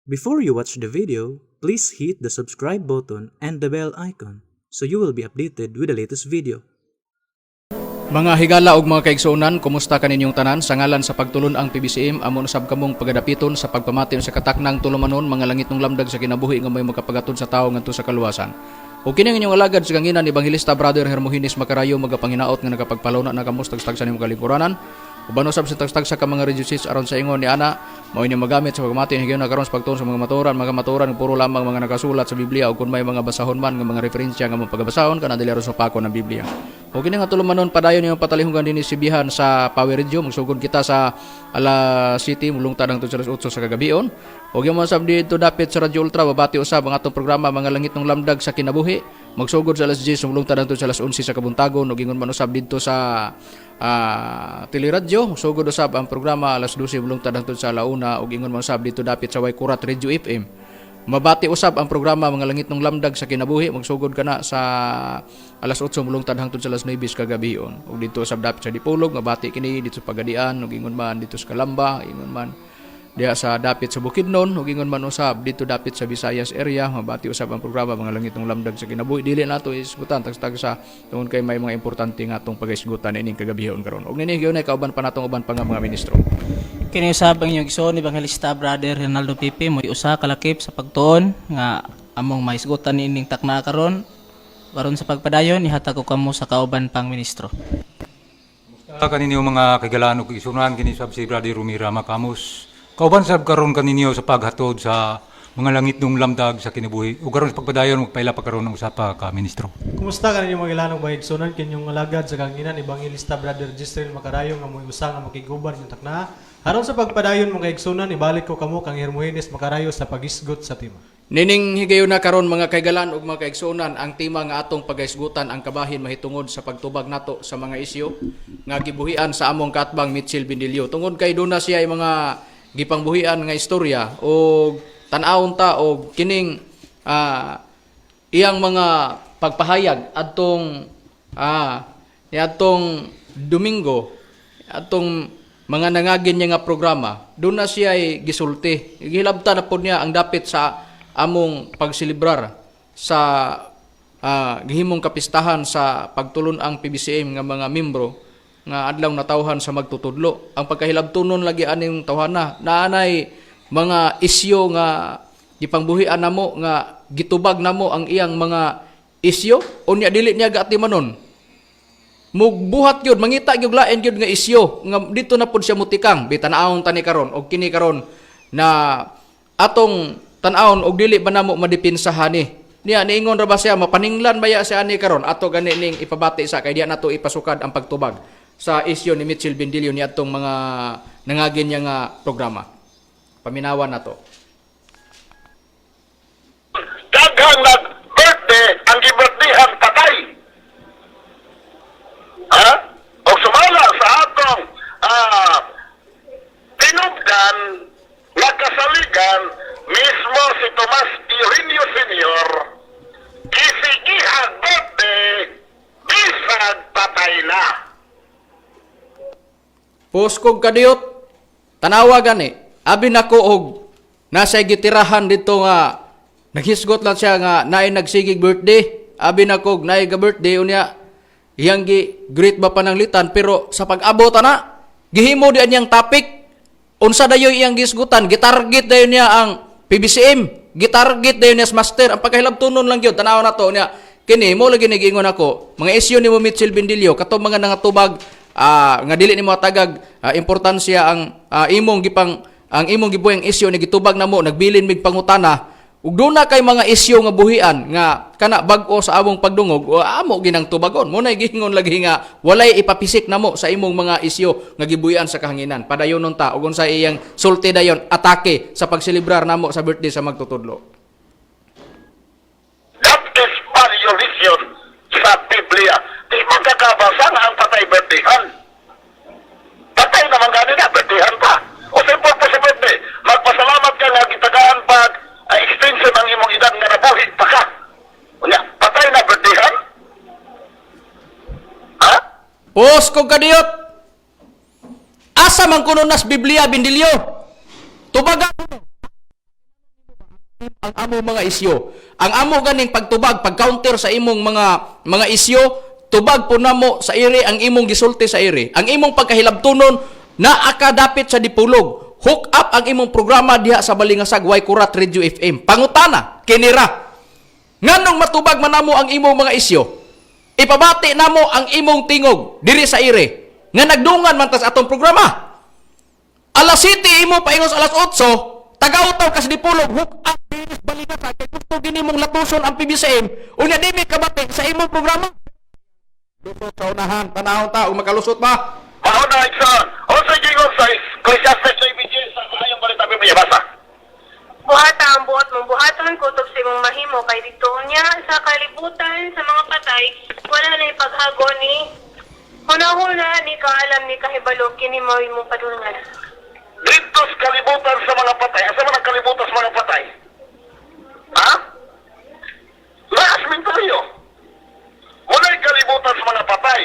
Before you watch the video, please hit the subscribe button and the bell icon so you will be updated with the latest video. Mga higala ug mga kaigsuonan, kumusta kaninyong tanan? Sa ngalan sa pagtulon ang PBCM, amo usab kamong pagadapiton sa pagpamatin sa kataknang tulumanon mga langit ng lamdag sa kinabuhi nga may magapagatod sa tawo ngadto sa kaluwasan. O kini ang inyong alagad sa kanginan Evangelista Brother Hermogenes Macarayo magapanginaot nga nagapagpalawna na kamos tagstag sa nimong kalingkuranan. Uban usab sa tagstag sa mga reduces aron sa ingon ni ana mao ini magamit sa pagpamatin higayon na karon sa pagtuon sa mga maturan puro lamang mga nakasulat sa Biblia ug kun may mga basahon man nga mga referensya nga mong pagbasahon kana dili aron sa pako ng Biblia. O kini nga tulumanon padayon niyo patalihungan dinhi sibihan sa Power Radio magsugod kita sa alas City mulungtad ang 8 sa kagabion. O gyud man sab dito dapit sa Radio Ultra babati usab ang atong programa mga langit ng lamdag sa kinabuhi. Magsugod sa alas 10 mulungtad ang sa alas 11 sa kabuntagon ug ingon man usab dito sa teleradyo magsugod usab ang programa alas 12 mulungtad ang sa alauna ug ingon man usab dito dapit sa Waikurat Radio FM. Mabati usab ang programa mga langit ng lamdag sa kinabuhi magsugod kana sa alas 8 mulungtad hangtod sa alas 9 kagabion ug dito usab dapit sa Dipolog mabati kini dito sa Pagadian ug ingon man dito sa Kalamba ingon man diya sa dapit sa Bukidnon ug ingon man usab dito dapit sa Visayas area mabati usab ang programa mga langit ng lamdag sa kinabuhi dili nato isgutan tagstag sa tungod kay may mga importante nga atong pagaisgutan ining kagabihon karon ug nini gyud kauban pa natong uban pa nga mga ministro. Kini usab ang inyong igsoon Evangelista Brother Ronaldo Pipi mo usa ka lakip sa pagtuon nga among maisgutan ining takna karon sa pagpadayon ihatag ko kamo sa kauban pang ministro. Kaninyo mga kagalaan ug isunan kini sab si Brother Rumira Makamus. Kauban sab karon kaninyo sa paghatod sa mga langit ng lamdag sa kinabuhi ug karon sa pagpadayon magpaila pa karon ng usapa ka ministro. Kumusta kaninyo mga ilanong bahigsunan kinyong alagad sa kanginan Evangelista Brother Gisrel Macarayo nga moy usa nga makiguban ng takna. Aron sa pagpadayon mga igsunan ibalik ko kamo kang Hermogenes Macarayo sa pagisgot sa tema. Nining higayon na karon mga kaigalan ug mga kaigsuonan ang tema nga atong pagaisgutan ang kabahin mahitungod sa pagtubag nato sa mga isyu nga gibuhian sa among katbang Mitchell Bindilio. Tungod kay duna siya ay mga gipangbuhian nga istorya o tan-awon ta og kining iyang mga pagpahayag adtong niadtong Domingo atong mga nangagin niya nga programa doon na siya ay gisulti gihilabta na po niya ang dapit sa among pagsilibrar sa gihimong kapistahan sa pagtulon ang PBCM nga mga membro nga adlaw natawhan sa magtutudlo ang pagkahilabtunon lagi aning tawhana naanay mga isyu nga gipangbuhian namo nga gitubag namo ang iyang mga isyu unya dili niya gatimanon mugbuhat gyud mangita gyud lain gyud nga isyu nga dito na pud siya mutikang bitan-awon tani karon og kini karon na atong tan-awon og dili ba namo madipinsahan niya niingon ra ba siya mapaninglan baya siya ani karon ato gani ning ipabati sa kay diya nato ipasukad ang pagtubag sa isyu ni Mitchell Bindilio ni atong mga nangagin niya nga programa. Paminawan na to. Daghang nag-birthday ang gibirthdayan patay. O sumala sa atong tinubdan nagkasaligan mismo si Tomas Eugenio Sr. Isigihag birthday bisag patay na. Poskog kadiyot, tanawa gani, abi nako og nasa gitirahan dito nga, naghisgot lang siya nga naay nagsigig birthday, abi nako naay ga birthday unya, iyang great ba pananglitan, pero sa pag-abot na, gihimo di anyang topic, unsa dayo iyang gisgutan, gitarget dayo niya ang PBCM, gitarget dayo niya sa master, ang pagkahilabtunon lang yun, tanawa na to niya, kini mo lagi nagingon ako, mga isyu ni mo Mitchell Bindilio, katong mga nangatubag, nga dili nimo tagag importansya ang imong gibuhing isyu ni gitubag namo nagbilin mig pangutana ug duna kay mga isyu nga buhian nga kana bag-o sa among pagdungog amo ginang tubagon mo nay giingon lagi nga walay ipapisik namo sa imong mga isyu nga gibuhian sa kahanginan padayonon ta ug unsa iyang sulti dayon atake sa pagselebrar namo sa birthday sa magtutudlo. That is violation sa Biblia. Di magkakabasa nga ang patay birthdayhan. Patay naman gani na, birthdayhan pa. O simple po si birthday, magpasalamat ka nga gitagaan pag extension ng imong edad nga nabuhi pa ka. Unya, patay na birthdayhan? Ha? Poskog kadiyot. Asa man kuno nas Biblia Bindilio. Tubagan mo. ang among mga isyo. Ang amo ganing pagtubag, pag-counter sa imong mga isyo, tubag po namo sa iri ang imong gisulti sa iri. Ang imong pagkahilabtunon na akadapit sa dipulog. Hook up ang imong programa diha sa Balingasag Way Kurat Radio FM. Pangutana, kinira. Nganong matubag man namo ang imong mga isyo? Ipabati namo ang imong tingog diri sa iri. Nga nagdungan man tas atong programa. Alas 7 imo paingos alas 8, tagautaw kas dipulog, hook up diris Balingasag kay gusto gini mong latuson ang PBCM. Unya dili kabati sa imong programa. Lusot sa unahan, panahon ta ug makalusot ba? Mauna, Iksan. O sige, sa Ecclesiastes sa IBG sa ayong balita Biblia, basa. Buhata ang buhat mong buhaton, kutob sa imong mahimo, kay dito niya sa kalibutan sa mga patay, wala na ipaghago ni huna-huna ni kaalam ni kahibalo, kini mo imong padulngan. Dito sa kalibutan sa mga patay. Asa man ang kalibutan sa mga patay? Ha? Laas mintayo. Wala'y kalibutan sa mga patay.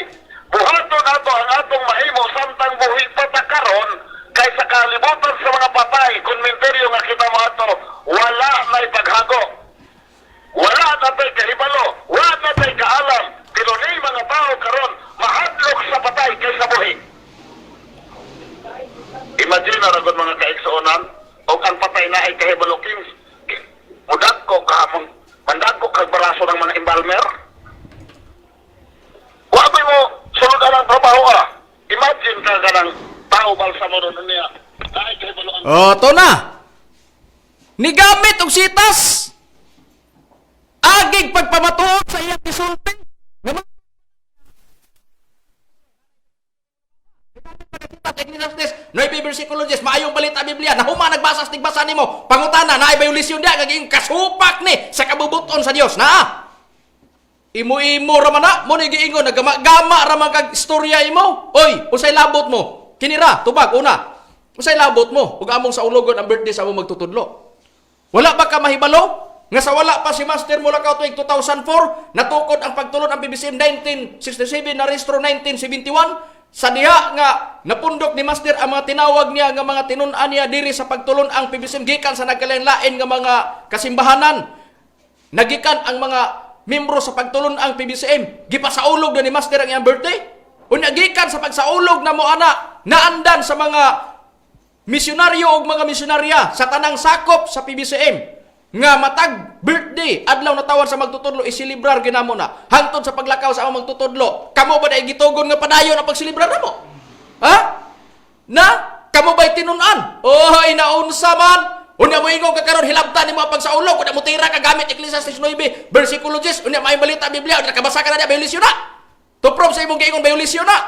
Buhaton ato ang atong mahimo samtang buhi patakaron kay sa kalibutan sa mga patay. Konmentaryo nga kita mo ato, wala na ipaghago. Wala na tayo kahibalo. Wala na tayo kaalam. Pero ni mga tao karon mahadlok sa patay kaysa buhi. Imagine na ragod mga kaigsuonan o ang patay na ay kahibalo kings. Mudag ko kahamon. Mandag ko kagbaraso ng mga embalmer. Wabi mo, sulod ang trabaho Imagine ka ganang tao balsa mo doon niya. Kahit kahibalo ang... Oh, to na. Nigamit og sitas. Agig pagpamatuod sa iyang gisulti. Naman. Noy versicologist, maayong balita Biblia, nahuma nagbasa sa tigbasa nimo. Pangutana, naay bayulisyon dia kaging kasupak ni sa kabubuton sa Dios na. Imo-imo ra man na, mo ni giingon nagama-gama ra man kag istorya imo. Oy, usay labot mo. Kinira, tubag una. Usay labot mo, ug among sa ulogon ang birthday sa among magtutudlo. Wala ba ka mahibalo? Nga sa wala pa si Master mula ka tuig 2004, natukod ang pagtulon ang BBCM 1967 na rehistro 1971. Sa diha nga napundok ni Master ang mga tinawag niya nga mga tinun-an niya diri sa pagtulon ang PBCM gikan sa nagkalain-lain nga mga kasimbahanan. Nagikan ang mga membro sa pagtulon ang PBCM. Gipasaulog na ni Master ang iyang birthday. Unya gikan sa pagsaulog na mo ana naandan sa mga misyonaryo o mga misyonarya sa tanang sakop sa PBCM. Nga matag birthday adlaw na tawon sa magtutudlo isilibrar ginamo na hangtod sa paglakaw sa among magtutudlo. Kamo ba dai gitugon nga padayon ang pagsilibrar namo? Ha? Na kamo ba'y tinun-an? Oh, inaunsa man. Unya mo ingong kakaron hilabtan nimo ang pagsaulog, unya mo tira ka gamit Ecclesiastes 9 versicologist, unya may balita Biblia, unya kabasa ka na dia bayulisyon na. To prove sa imong giingon bayulisyon na.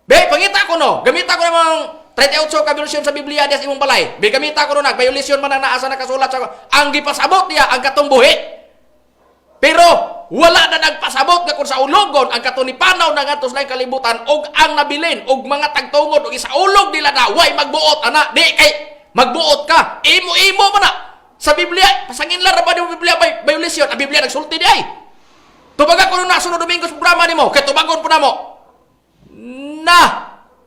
Be, pangita ko no, gamita ko namang 38 ka version sa Biblia dias imong balay. Be, gamita ko no nagbayulisyon man ang naasa nakasulat sa ang gipasabot niya ang katong buhi. Pero wala na nagpasabot nga kung sa ulogon ang katunipanaw na ngadto sa kalibutan og ang nabilin og mga tagtungod og isaulog nila na way magbuot ana di kay magbuot ka imo man na sa Biblia pasangin la ra ba ni Biblia bayulisyon ang Biblia nagsulti di ay tubaga ko na sunod Domingo sa programa nimo kay tubagon po namo na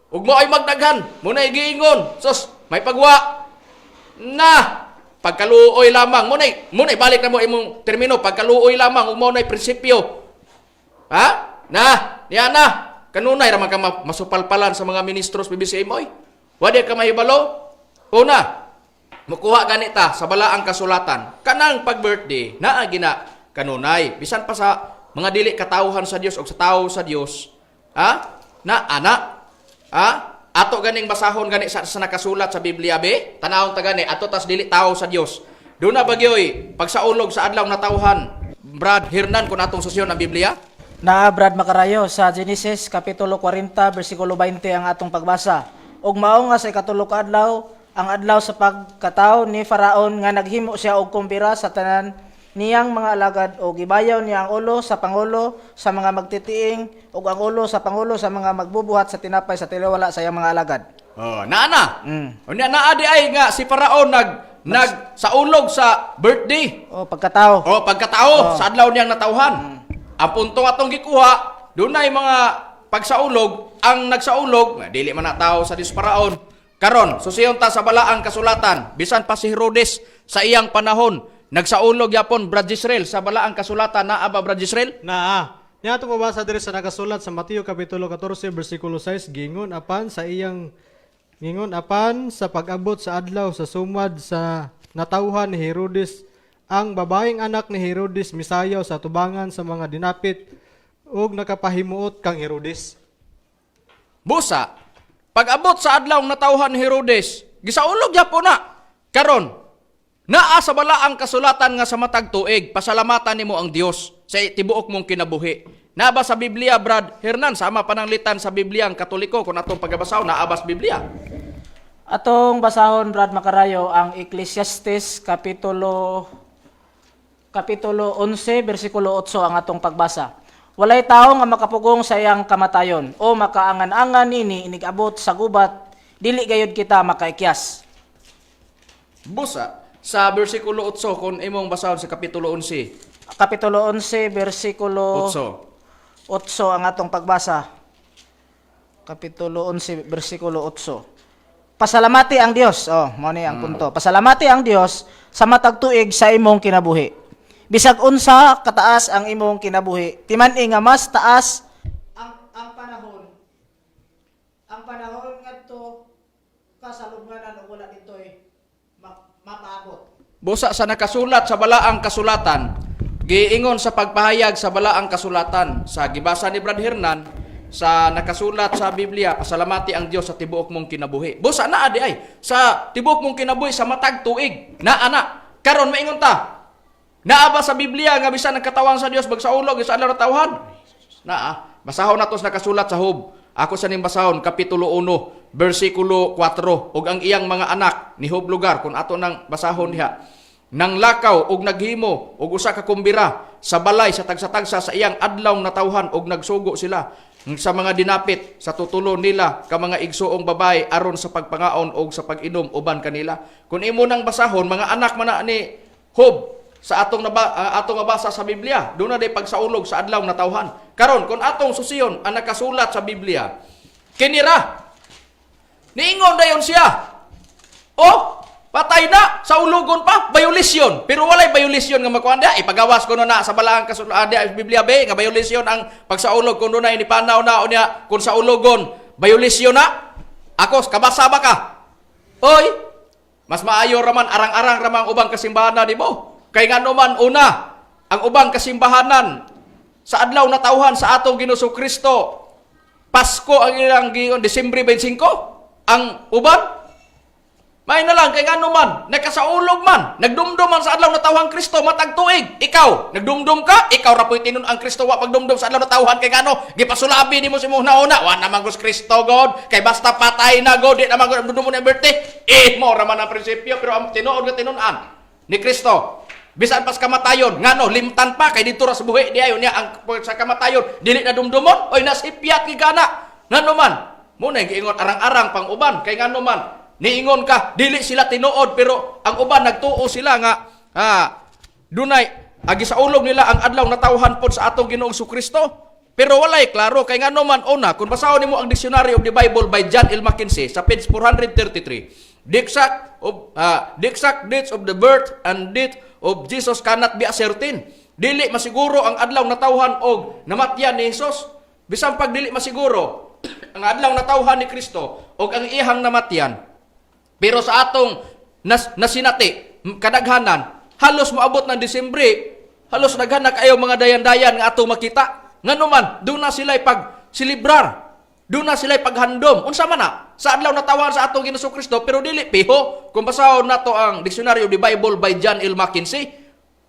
ug mo ay magdaghan mo na giingon sus may pagwa na pagkaluoy lamang mo na balik na mo imong termino pagkaluoy lamang ug mo na prinsipyo ha na niya na kanunay ra man ka masupalpalan sa mga ministros PBCM oy wadi ka mahibalo una mukuha ganita sa balaang kasulatan kanang pag-birthday naa gina kanunay bisan pa sa mga dili katawhan sa Dios o sa tao sa Dios ha na ana ha ato ganing basahon gani sa nakasulat sa Biblia be tanawon ta gani ato tas dili tao sa Dios do na bagyoy pagsaulog sa adlaw na tawhan Brad Hernan kun atong susyon ang Biblia Na Brad Macarayo sa Genesis kapitulo 40 bersikulo 20 ang atong pagbasa. Ug mao nga sa ikatulo ka adlaw ang adlaw sa pagkatao ni Faraon nga naghimo siya og kumbira sa tanan niyang mga alagad o gibayaw niya ang ulo sa pangulo sa mga magtitiing ug ang ulo sa pangulo sa mga magbubuhat sa tinapay sa tiliwala sa iyang mga alagad. Oh, naana. Unya naa di ay nga si Faraon nagsaulog sa birthday. O pagkatao. O pagkatao sa adlaw niyang natawhan. Ang punto atong gikuha, dunay mga pagsaulog, ang nagsaulog, dili man na tao sa Dios Faraon. Karon, susiyon ta sa balaang kasulatan, bisan pa si Herodes sa iyang panahon, nagsaulog yapon Brad Israel sa balaang kasulatan na aba Brad Israel? Niya ito mabasa diri sa nakasulat sa Mateo Kapitulo 14, versikulo 6, gingon apan sa pag-abot sa adlaw sa sumad sa natauhan ni Herodes, ang babaeng anak ni Herodes misayaw sa tubangan sa mga dinapit ug nakapahimuot kang Herodes. Busa, pag-abot sa adlaw natauhan ni Herodes, gisaulog yapon na. Karon, naa sa balaang kasulatan nga sa matag tuig, pasalamatan nimo ang Dios sa tibuok mong kinabuhi. Naaba sa Biblia, Brad Hernan, sama pananglitan sa Biblia ang Katoliko kung atong pagabasaw, naaba sa Biblia. Atong basahon, Brad Macarayo, ang Ecclesiastes Kapitulo 11, versikulo 8 ang atong pagbasa. Walay tao nga makapugong sa iyang kamatayon o makaangan-angan ini inigabot sa gubat, dili gayud kita makaikyas. Busa, sa versikulo 8, kung imong basahon sa Kapitulo 11, Kapitulo 11, versikulo 8 ang atong pagbasa. Kapitulo 11, versikulo 8. Pasalamati ang Dios. Mao ni ang punto. Pasalamati ang Dios sa matag tuig sa imong kinabuhi. Bisag unsa kataas ang imong kinabuhi, timan-i nga mas taas ang panahon. Ang panahon ngadto kasalubnganan ug wala ditoy mapaabot. busa sa nakasulat sa balaang kasulatan, giingon sa pagpahayag sa balaang kasulatan, sa gibasa ni Brad Hernan, sa nakasulat sa Biblia, pasalamati ang Dios sa tibuok mong kinabuhi. Busa naa di ay, sa tibuok mong kinabuhi sa matag tuig, naa. Karon maingon ta, naa ba sa Biblia nga bisan nagkatawan sa Dios bagsaulog sa adlaw tawhan? Naa. Basahon natos nakasulat sa Hub. Ako sa ning basahon kapitulo 1, bersikulo 4, ug ang iyang mga anak ni Hub lugar kung ato nang basahon diha. Nang lakaw ug naghimo ug usa ka kumbira sa balay sa tagsa-tagsa sa iyang adlaw natawhan ug nagsugo sila sa mga dinapit sa tutulo nila ka mga igsuong babae aron sa pagpangaon ug sa pag-inom uban kanila. Kung imo nang basahon mga anak man na ni Hub sa atong mabasa sa Biblia, doon na day pagsaulog sa adlaw natawhan. Karon kung atong susiyon ang nakasulat sa Biblia, kinira niingon dayon siya, patay na, sa ulugon pa, bayolisyon. Pero walay bayolisyon nga makuanda. Ipagawas ko na sa balaang kasulatan sa Biblia nga bayolisyon ang pagsaulog kung doon na inipanaw na o niya kung sa ulugon, bayolisyon na. Ako, kabasa ba ka? Oy, mas maayo raman, arang-arang ramang ubang kasimbahanan di mo. Kay nga naman, una, ang ubang kasimbahanan sa adlaw na tauhan sa atong Ginoong Kristo, Pasko ang ilang giyon, Disyembre 25, ang uban, may na lang, kay nga naman, nagkasaulog man, nagdumdum man sa adlaw na tawhang Kristo, matag tuig. Ikaw, nagdumdum ka, ikaw rapoy tinon ang Kristo, wa pagdumdum sa adlaw na tawhan, kay gano, gipasulabi ni mo si mong nauna, wa naman gus Kristo, God, kay basta patay na, God, di naman God, mo na birthday, mo raman ang prinsipyo, pero ang tinuod nga tinunan ni Kristo, bisan pas kamatayon, ngano, limtan pa, kay dito ras buhi, di ayon niya, ang sa kamatayon, dili na dumdumon, oy, nasipyat, kigana, ngano man, muna, giingon, arang-arang pang uban, kay ngano man, niingon ka, dili sila tinuod, pero ang uban nagtuo sila nga, dunay, agi sa ulog nila ang adlaw na tawhan pod sa atong Ginoong Kristo. Pero walay klaro, kay nga naman, una, kung basahon nimo ang Dictionary of the Bible by John L. Mackenzie, sa page 433, the exact dates of the birth and death of Jesus cannot be ascertained. Dili masiguro ang adlaw na tawhan og namatyan ni Jesus. Bisan pag dili masiguro ang adlaw na tawhan ni Kristo og ang ihang namatyan. Pero sa atong nasinati, kadaghanan, halos moabot ng Disyembre, halos naghanak kayo mga dayan-dayan nga atong makita. Nga naman, doon na sila'y pag-silibrar. Doon na sila'y paghandom. Unsa man na, sa adlaw na tawhan sa atong Ginoong Kristo, pero dili piho. Kung basahon na to ang Dictionary of the Bible by John L. Mackenzie,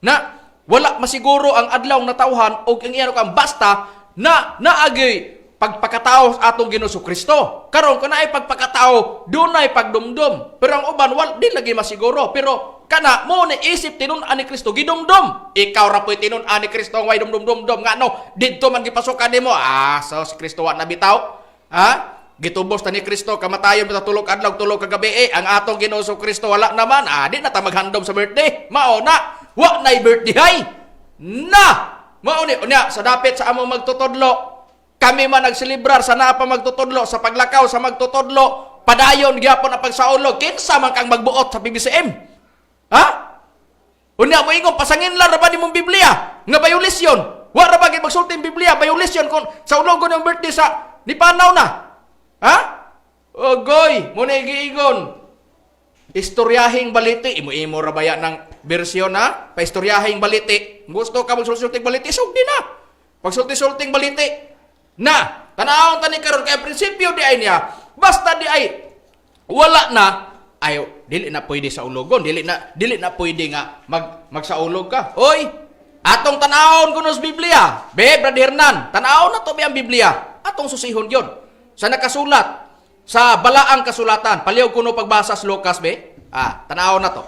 na wala masiguro ang adlaw na tawhan o ang iyano kang basta na naagay pagpakatao sa atong Ginoong Kristo. Karon kung naay pagpakatao, dunay pagdumdum. Pero ang uban wal di lagi masiguro. Pero kana mo ni isip tinun-an ni Kristo gidumdum. Ikaw ra poy tinun-an ni Kristo way dumdum-dumdum ngano didto man gipasukan nimo. So si Kristo wa nabitaw. Gitubos ta ni Kristo kamatayon sa tulog adlaw tulog kagabi ang atong Ginoong Kristo wala naman. Di na ta maghandom sa birthday. Mao na wa nay birthday. Mao ni unya sa dapit sa among magtutudlo. Kami man nagsilibrar sa naa pa magtutudlo, sa paglakaw sa magtutudlo, padayon gyapon ang pagsaulog. Kinsa man kang magbuot sa PBCM? Unya mo ingon pasangin lang ra ba nimong Biblia nga violation. Wa ra ba gid magsulti ang Biblia violation kon sa ulogon ng birthday sa ni panaw na. Ha? Ogoy, mo na giingon. Istoryahing baliti, imo ra ba ya ng bersyon ha? Paistoryahing baliti. Gusto ka magsulting baliti, sugdi na. Pagsulti-sulting baliti na tanawon tani karon kay prinsipyo di ay niya. Basta di ay wala na ayo dili na pwede sa ulogon, dili na pwede nga magsaulog ka. Oy, atong tanawon kuno sa Biblia. Be, Brother Hernan, tanawon na to be ang Biblia. Atong susihon yon. Sa nakasulat sa balaang kasulatan, paliw kuno pagbasa sa Lucas be. Tanawon na to.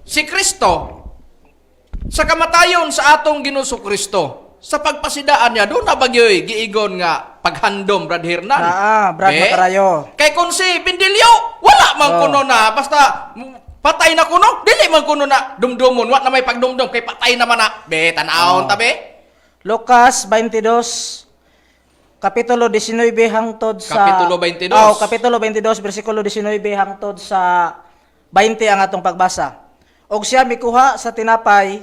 Si Kristo sa kamatayon sa atong Ginoo Kristo, sa pagpasidaan niya doon na bagyoy giigon nga paghandom Brad Hernan. Brad Macarayo. Kay kung si Bindilyo, wala man kuno na basta patay na kuno, dili man kuno na dumdumon, wa na may pagdumdum kay patay naman na. Be, tanawon ta be. Lucas 22 Kapitulo 19 hangtod sa Kapitulo 22. Kapitulo 22 bersikulo 19 hangtod sa 20 ang atong pagbasa. Og siya mikuha sa tinapay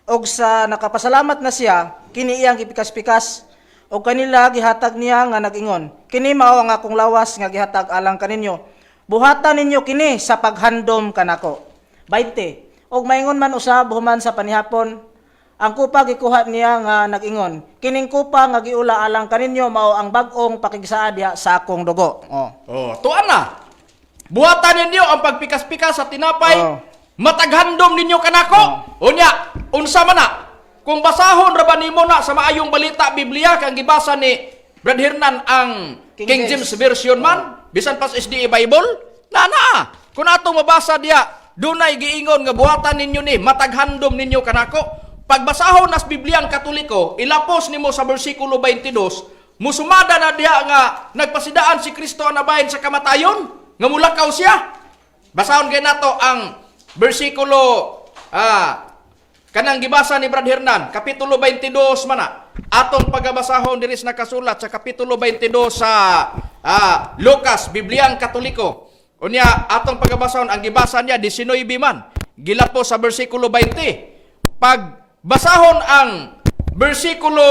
og sa nakapasalamat na siya kini iyang gipikas-pikas og kanila gihatag niya nga nag-ingon, kini mao ang akong lawas nga gihatag alang kaninyo. Buhatan ninyo kini sa paghandom kanako. 20. Og maingon man usab human sa panihapon, ang kupa gikuha niya nga nag-ingon, kining kupa nga giula alang kaninyo mao ang bag-ong pakigsaa diha sa akong dugo. Tuan na. Buhatan ninyo ang pagpikas-pikas sa tinapay. Mataghandom ninyo kanako. Unya, unsa man na? Kung basahon ra ba nimo na sa maayong balita Biblia kang gibasa ni Brad Hernan ang King James version man, bisan pas SDA Bible, na. Kung atong mabasa diya, dunay giingon nga buhatan ninyo ni mataghandom ninyo kanako. Pagbasahon nas Bibliang Katoliko, ilapos nimo sa bersikulo 22, musumada na diya nga nagpasidaan si Kristo anabahin sa kamatayon, nga mulakaw siya. Basahon kay nato ang bersikulo kanang gibasa ni Brad Hernan, kapitulo 22 man na. Atong pagabasahon diri sa nakasulat sa kapitulo 22 sa Lucas, Bibliang Katoliko. Unya atong pagabasahon ang gibasa niya 19 man. Gilapos sa bersikulo 20. Pag basahon ang bersikulo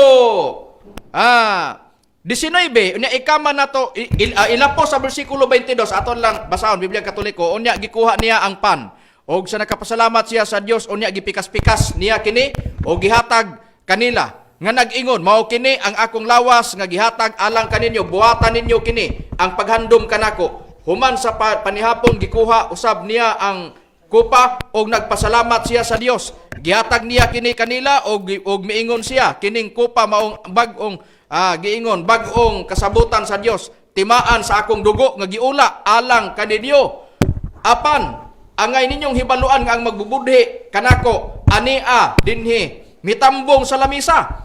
19, unya ikama na to ilapos sa bersikulo 22 aton lang basahon Bibliang Katoliko. Unya gikuha niya ang pan. Og sa nakapasalamat siya sa Dios, unya gipikas-pikas niya kini o gihatag kanila nga nag-ingon, mao kini ang akong lawas nga gihatag alang kaninyo, buhatan ninyo kini ang paghandom kanako. Human sa panihapon gikuha usab niya ang kupa og nagpasalamat siya sa Dios. Gihatag niya kini kanila og miingon siya kining kupa maong bag-ong giingon bag-ong kasabutan sa Dios. Timaan sa akong dugo nga giula alang kaninyo. Apan angay ninyong hibaluan nga ang magbubudhi kanako ania dinhi mitambong sa lamisa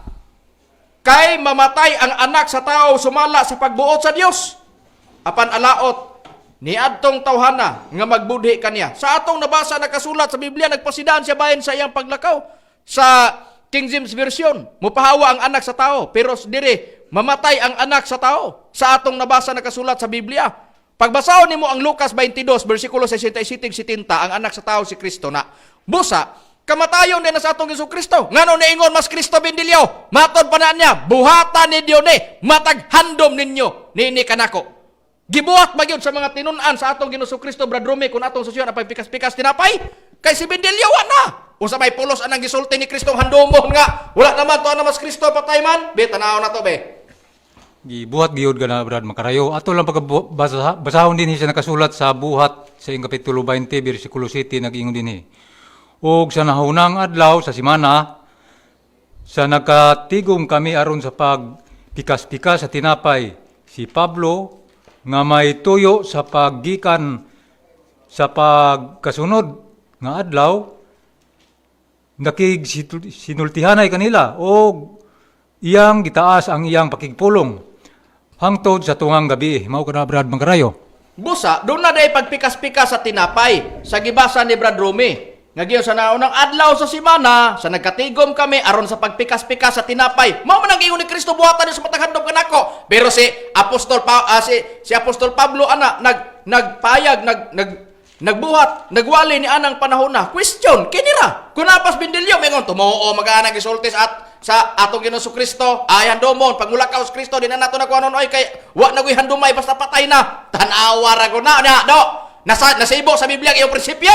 kay mamatay ang anak sa tao sumala sa pagbuot sa Dios. Apan alaot niadtong tawhana nga magbudhi kaniya. Sa atong nabasa nakasulat sa Biblia, nagpasidaan siya bahin sa iyang paglakaw. Sa King James version, mupahawa ang anak sa tao, pero dire mamatay ang anak sa tao. Sa atong nabasa nakasulat sa Biblia, pagbasahon nimo ang Lucas 22 bersikulo 67-70, ang anak sa tao si Kristo na. Busa, kamatayon din na sa atong Kristo. Ngano niingon mas Kristo Bindilyo, matod pa na niya, buhatan ni Diyo ni, mataghandom ninyo, nini kanako. Gibuhat magyud sa mga tinunan sa atong Ginoo Kristo, Brad Rumi, kung atong susyon apay pikas-pikas tinapay, kay si Bindilyo na. Usa may pulos anang gisulti ni Kristo handomon nga, wala naman to na mas Kristo patay man. Be, tanaw na to be. Gibuhat giyod ka na, Brad Macarayo. Ato lang basahon din siya nakasulat sa buhat sa ing kapitulo 20, bersikulo 7, nag-ingon din Og sa nahunang adlaw sa simana, sa nakatigom kami aron sa pagpikas-pikas sa tinapay, si Pablo, nga may tuyo sa paggikan sa pagkasunod nga adlaw, sinultihanay kanila o iyang gitaas ang iyang pakigpulong hangtod sa tungang gabi. Mao ka na, Brad Macarayo. Busa, doon na day pagpikas-pikas sa tinapay sa gibasa ni Brad Rumi. Ngayon sa naunang adlaw sa simana, sa nagkatigom kami aron sa pagpikas-pikas sa tinapay. Mao man ang giingon ni Kristo buhatan sa mataghandom kanako. Pero si Apostol Pablo ana nagpayag nagbuhat, nagwali ni anang panahon na. Question, kinira. Kung napas bindilyo, mingon, tumuo, mag-aanang isultis at sa atong Ginoong Kristo, ayan domon, pag mula ka sa Kristo, di na nato na kuanon, oy, kay, wa na handumay, basta patay na. Tanawa ra ko na, do. Nasibo sa Biblia, iyong prinsipyo.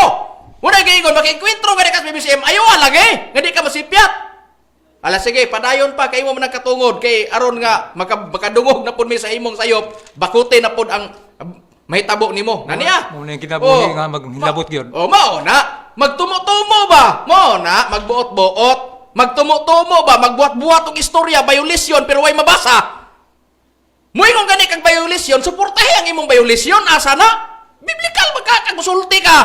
Muna giingon, makikwentro, gani ka sa BBCM, ayaw lagi, nga di ka masipyat. Ala, sige, padayon pa, kay mo man katungod, kay aron nga, makadungog na po mi sa imong sayop, bakute na po ang mahitabo nimo. Naniya? Muna yung kinabuhi nga maghilabot yun. O, mao na. Magtumo-tumo ba? Mao na. Magbuot-buot. Magtumo-tumo ba? Magbuhat-buhat og istorya, violasyon, pero way mabasa. Muingon gani kag violasyon, suportahe ang imong violasyon. Asa na? Biblikal magkakagusulti ka.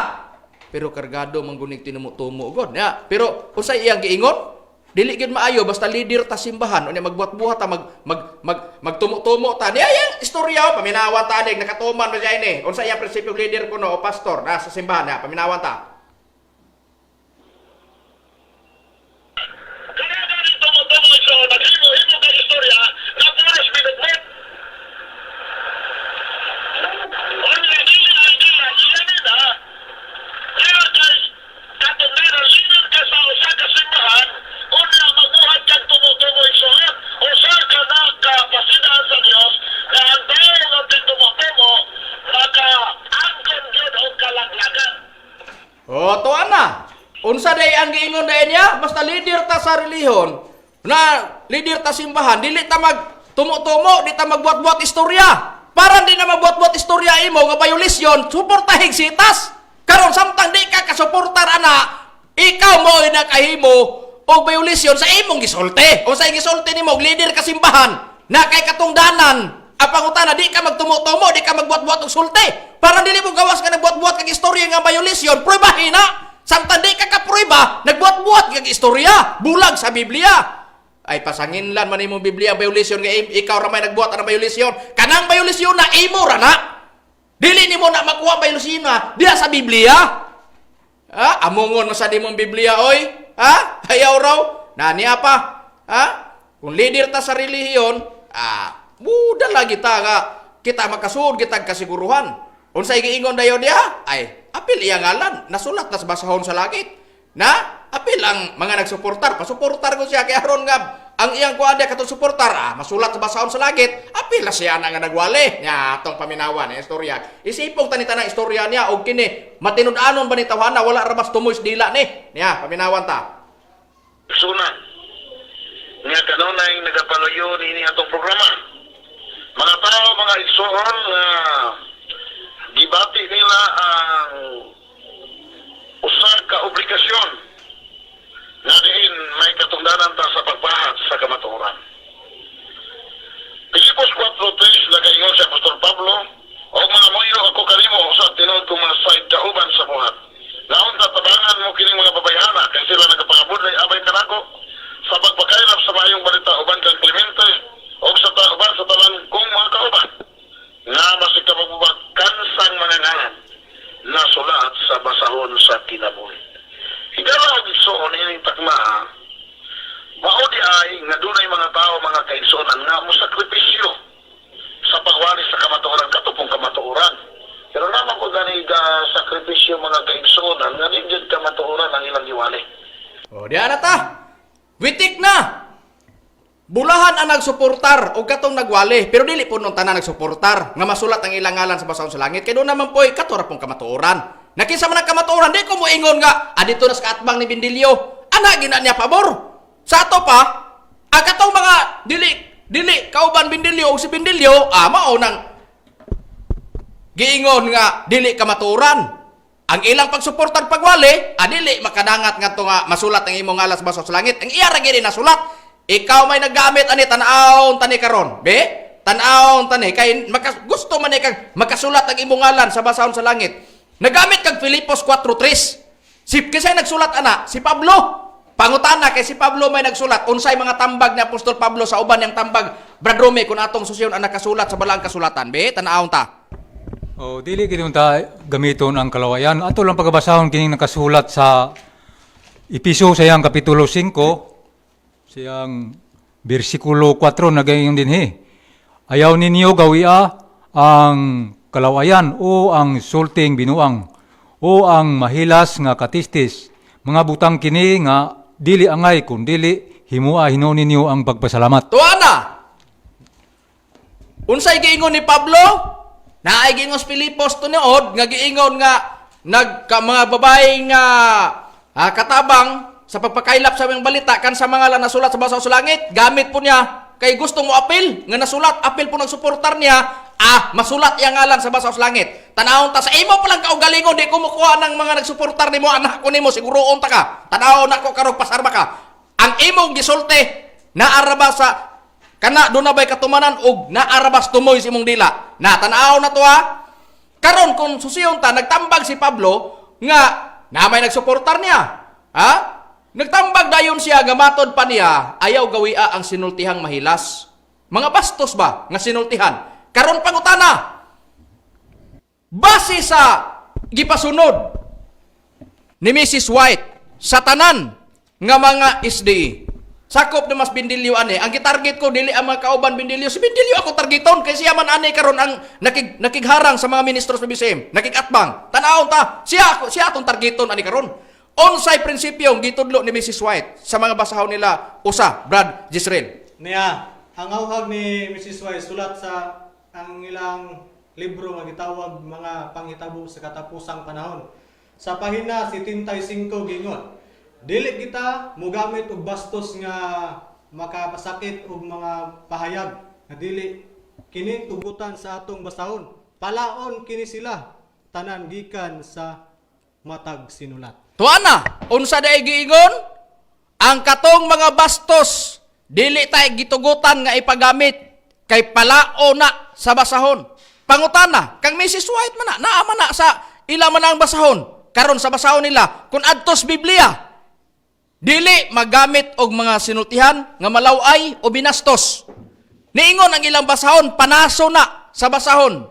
Pero kargado manggunig tinumo-tumo god. Ya. Pero unsay iyang giingon? Dili gid maayo basta leader ta simbahan unya magbuhat-buhat ta magtumo-tumo ta. Niya yang istorya paminawan ta anig nakatuman ba siya ini. Unsa iyang prinsipyo leader kuno o pastor na sa simbahan na paminawan ta. Kaya ganito tumutumo siya, naghimo-himo ka istorya, na puros binutbut. Only dili idea, iyanin ha. Kaya guys, katong leader ka sa usa ka simbahan, una magbuhat kang tumutumo isuot, usa ka na kapasidahan sa Dios, na ang tao nga tumutumo, maka-angkon yun o kalaglagan. O tuan na. Unsa day ang giingon day niya? Basta leader ta sa relihon, na leader ta simbahan, dili ta magtumo-tumo, di ta magbuhat-buhat istorya. Para di na magbuhat-buhat istorya imo nga violasyon, suportahig sitas. Karon samtang di ka kasuportar ana, ikaw mo nakahimo og violasyon sa imong gisulti. O sa gisulti nimo og leader ka simbahan na kay katungdanan. Apang utana, di ka magtumo-tumo, di ka magbuhat-buhat og sulti. Para dili mo gawas ka nagbuhat-buhat kag istorya nga violasyon, prubahin na. Samtang di ka kapruiba, nagbuhat-buhat kag istorya, bulag sa Biblia. Ay pasanginlan man imong Biblia violasyon nga ikaw ra may nagbuhat ang violasyon. Kanang violasyon na imo ra na. Dili nimo na makuha violasyon na diha sa Biblia. Ha? Amungon mo sa dimong Biblia oy. Ha? Hayaw raw. Naniya pa. Ha? Kung leader ta sa relihiyon, muda lagi ta nga kita makasuod kitag kasiguruhan. Unsay giingon dayon diha? Ay, apil iya ngalan, nasulat na sa basahon sa langit. Na, apil ang mga nagsuportar, pasuportar ko siya, kaya aron nga, ang iyang kuha diya katong suportar, masulat sa basahon sa langit, apil na siya na nga nagwali. Nya, atong paminawan, istorya. Isipong tanita ng istorya niya, o kini, matinud-anon ba ni tawhana, wala rabas tumoy dila ni. Nya, paminawan ta. Suna, nga kanunay nagapaluyo ini atong programa. Mga tao, mga igsoon, gibati nila ang usa ka obligasyon na diin may katungdanan ta sa pagpahat sa kamatuoran. Filipos 4:3 nagaingon si Apostol Pablo, o mga moyo ako kanimo sa tinud kong mga side kauban sa buhat. Naon tatabangan mo kining mga babayana kay sila nagapangabudlay abay kanako sa pagpakairap sa mayong balita uban kang Clemente o sa tauban sa talan kong mga kauban. Nga masika magbubag kansang mga ngalan na sulat sa basahon sa kinabuhi. Higala og igsoon ining takma, maudi ay nga dunay mga tao, mga kaigsoonan nga mosakripisyo sa pagwali sa kamatuoran, katupong kamatuoran. Pero naman ko gani sakripisyo mga kaigsoonan nga digid kamatuoran ang ilang giwali. O, diyan na ta. Witik na. Bulahan ang nagsuportar o katong nagwali, pero dili po nung tanan nagsuportar nga masulat ang ilang ngalan sa basahon sa langit. Kaya doon naman po'y katura pong kamatuoran. Nakinsa man ang kamatuoran, di ko mo ingon nga, dito na sa kaatbang ni Bindilyo. Ana, gina niya pabor. Sa ato pa, ang katong mga dili, kauban Bindilyo o si Bindilyo, mao nang giingon nga, dili kamatuoran. Ang ilang pagsuportar pagwali, dili makadangat nga to nga masulat ang imong ngalan sa basahon sa langit. Ang iya ra gini nasulat. Ikaw may naggamit ani tan-awon tani karon. Be? Tan-awon tani kay gusto man kag makasulat ang imong ngalan sa basahon sa langit. Nagamit kag Filipos 4:3. Si kisay nagsulat ana, si Pablo. Pangutana kay si Pablo may nagsulat unsay mga tambag ni Apostol Pablo sa uban yang tambag Brad Rome kun atong susyon ang nakasulat sa balaang kasulatan. Be? Tan-awon ta. O, dili kining ta gamiton ang kalawayan. Ato lang pagabasahon kining nakasulat sa Episo sa iyang kapitulo 5. Siyang versikulo 4 nagayon din Ayaw ninyo gawia ang kalawayan o ang sulting binuang o ang mahilas nga katistis. Mga butang kini nga dili angay kun dili himua hinon ninyo ang pagpasalamat. Tuana! Unsay giingon ni Pablo? Naay giingon si Pilipos tunood nga giingon nga mga babaeng nga katabang sa pagpakailap sa mga balita kan sa mga nasulat sa basaw sa langit, gamit po niya kay gusto mo apil nga nasulat, apil po nagsuportar niya, masulat yang ngalan sa basaw sa langit. Tanawon ta sa imo pa lang kaugalingon, di ko mukuha ng mga nagsuportar nimo, anak ko nimo, siguroon ta ka. Tanawon nako karog pasarba ka. Ang imong gisulti naaraba sa kana do na bay katumanan og naarabas tumoy sa imong dila. Na tan-aw na to ha. Karon kung susiyon ta nagtambag si Pablo nga namay nagsuportar niya. Ha? Nagtambag dayon siya gamatod pa niya ayaw gawia ang sinultihang mahilas. Mga bastos ba nga sinultihan? Karon pangutana. Base sa gipasunod ni Mrs. White sa tanan nga mga SDE. Sakop na mas Bindilyo ani. Ang gitarget ko dili ang mga kauban Bindilyo. Si Bindilyo ako targeton kay siya man ani karon ang nakigharang sa mga ministro sa BCM, nakigatbang. Tan-awon ta, siya atong targeton ani karon. Unsay prinsipyo ang gitudlo ni Mrs. White sa mga basahon nila usa, Brad Jisrael. Niya, ang hawhag ni Mrs. White sulat sa ang ilang libro nga gitawag mga panghitabo sa katapusang panahon. Sa pahina 75 gingon, dili kita mogamit og bastos nga makapasakit og mga pahayag nga dili kini tugutan sa atong basahon. Palaon kini sila tanan gikan sa matag sinulat. Tuana, unsa day giingon? Ang katong mga bastos dili tay gitugutan nga ipagamit kay palao na sa basahon. Pangutana, kang Mrs. White man naa man na sa ila man ang basahon. Karon sa basahon nila kun adtos Biblia, dili magamit og mga sinultihan nga malaway o binastos. Niingon ang ilang basahon, panaso na sa basahon.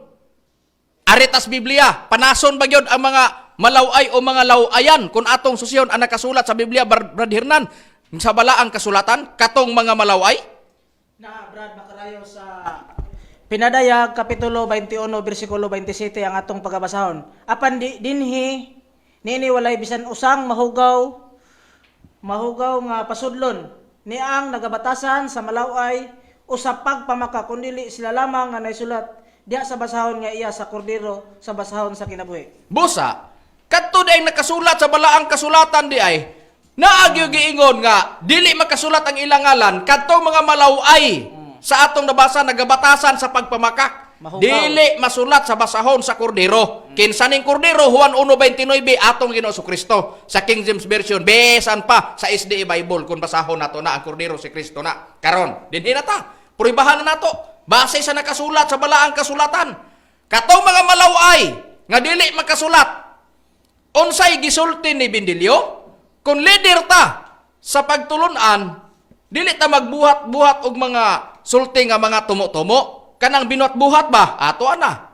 Aritas Biblia, panason ba gyud ang mga malaway o mga lawayan kung atong susyon ang nakasulat sa Biblia, Brad Hernan, sa balaang kasulatan, katong mga malaway? Na Brad makarayo sa Pinadayag kapitulo 21 bersikulo 27 ang atong pagabasahon. Apan dinhi nini walay bisan usang mahugaw nga pasudlon ni ang nagabatasan sa malaway usa pagpamaka kundili sila lamang nga naisulat diha sa basahon nga iya sa kordero sa basahon sa kinabuhi. Busa, kadto day nakasulat sa balaang kasulatan di ay naagyo giingon nga dili makasulat ang ilang ngalan kadtong mga malaway sa atong nabasa nagabatasan sa pagpamakak. Mahugaw. Dili masulat sa basahon sa kordero. Kinsa ning kordero Juan 1:29 atong Ginoo Kristo sa King James Version besan pa sa SDA Bible kung basahon nato na ang kordero si Kristo na. Karon, dinhi na ta. Puribahan na nato base sa nakasulat sa balaang kasulatan. Katong mga malaway nga dili makasulat. Unsay gisulti ni Bindilyo? Kung leader ta sa pagtulunan, dili ta magbuhat-buhat og mga sulti nga mga tumo-tumo. Kanang binuhat-buhat ba? Ato ana.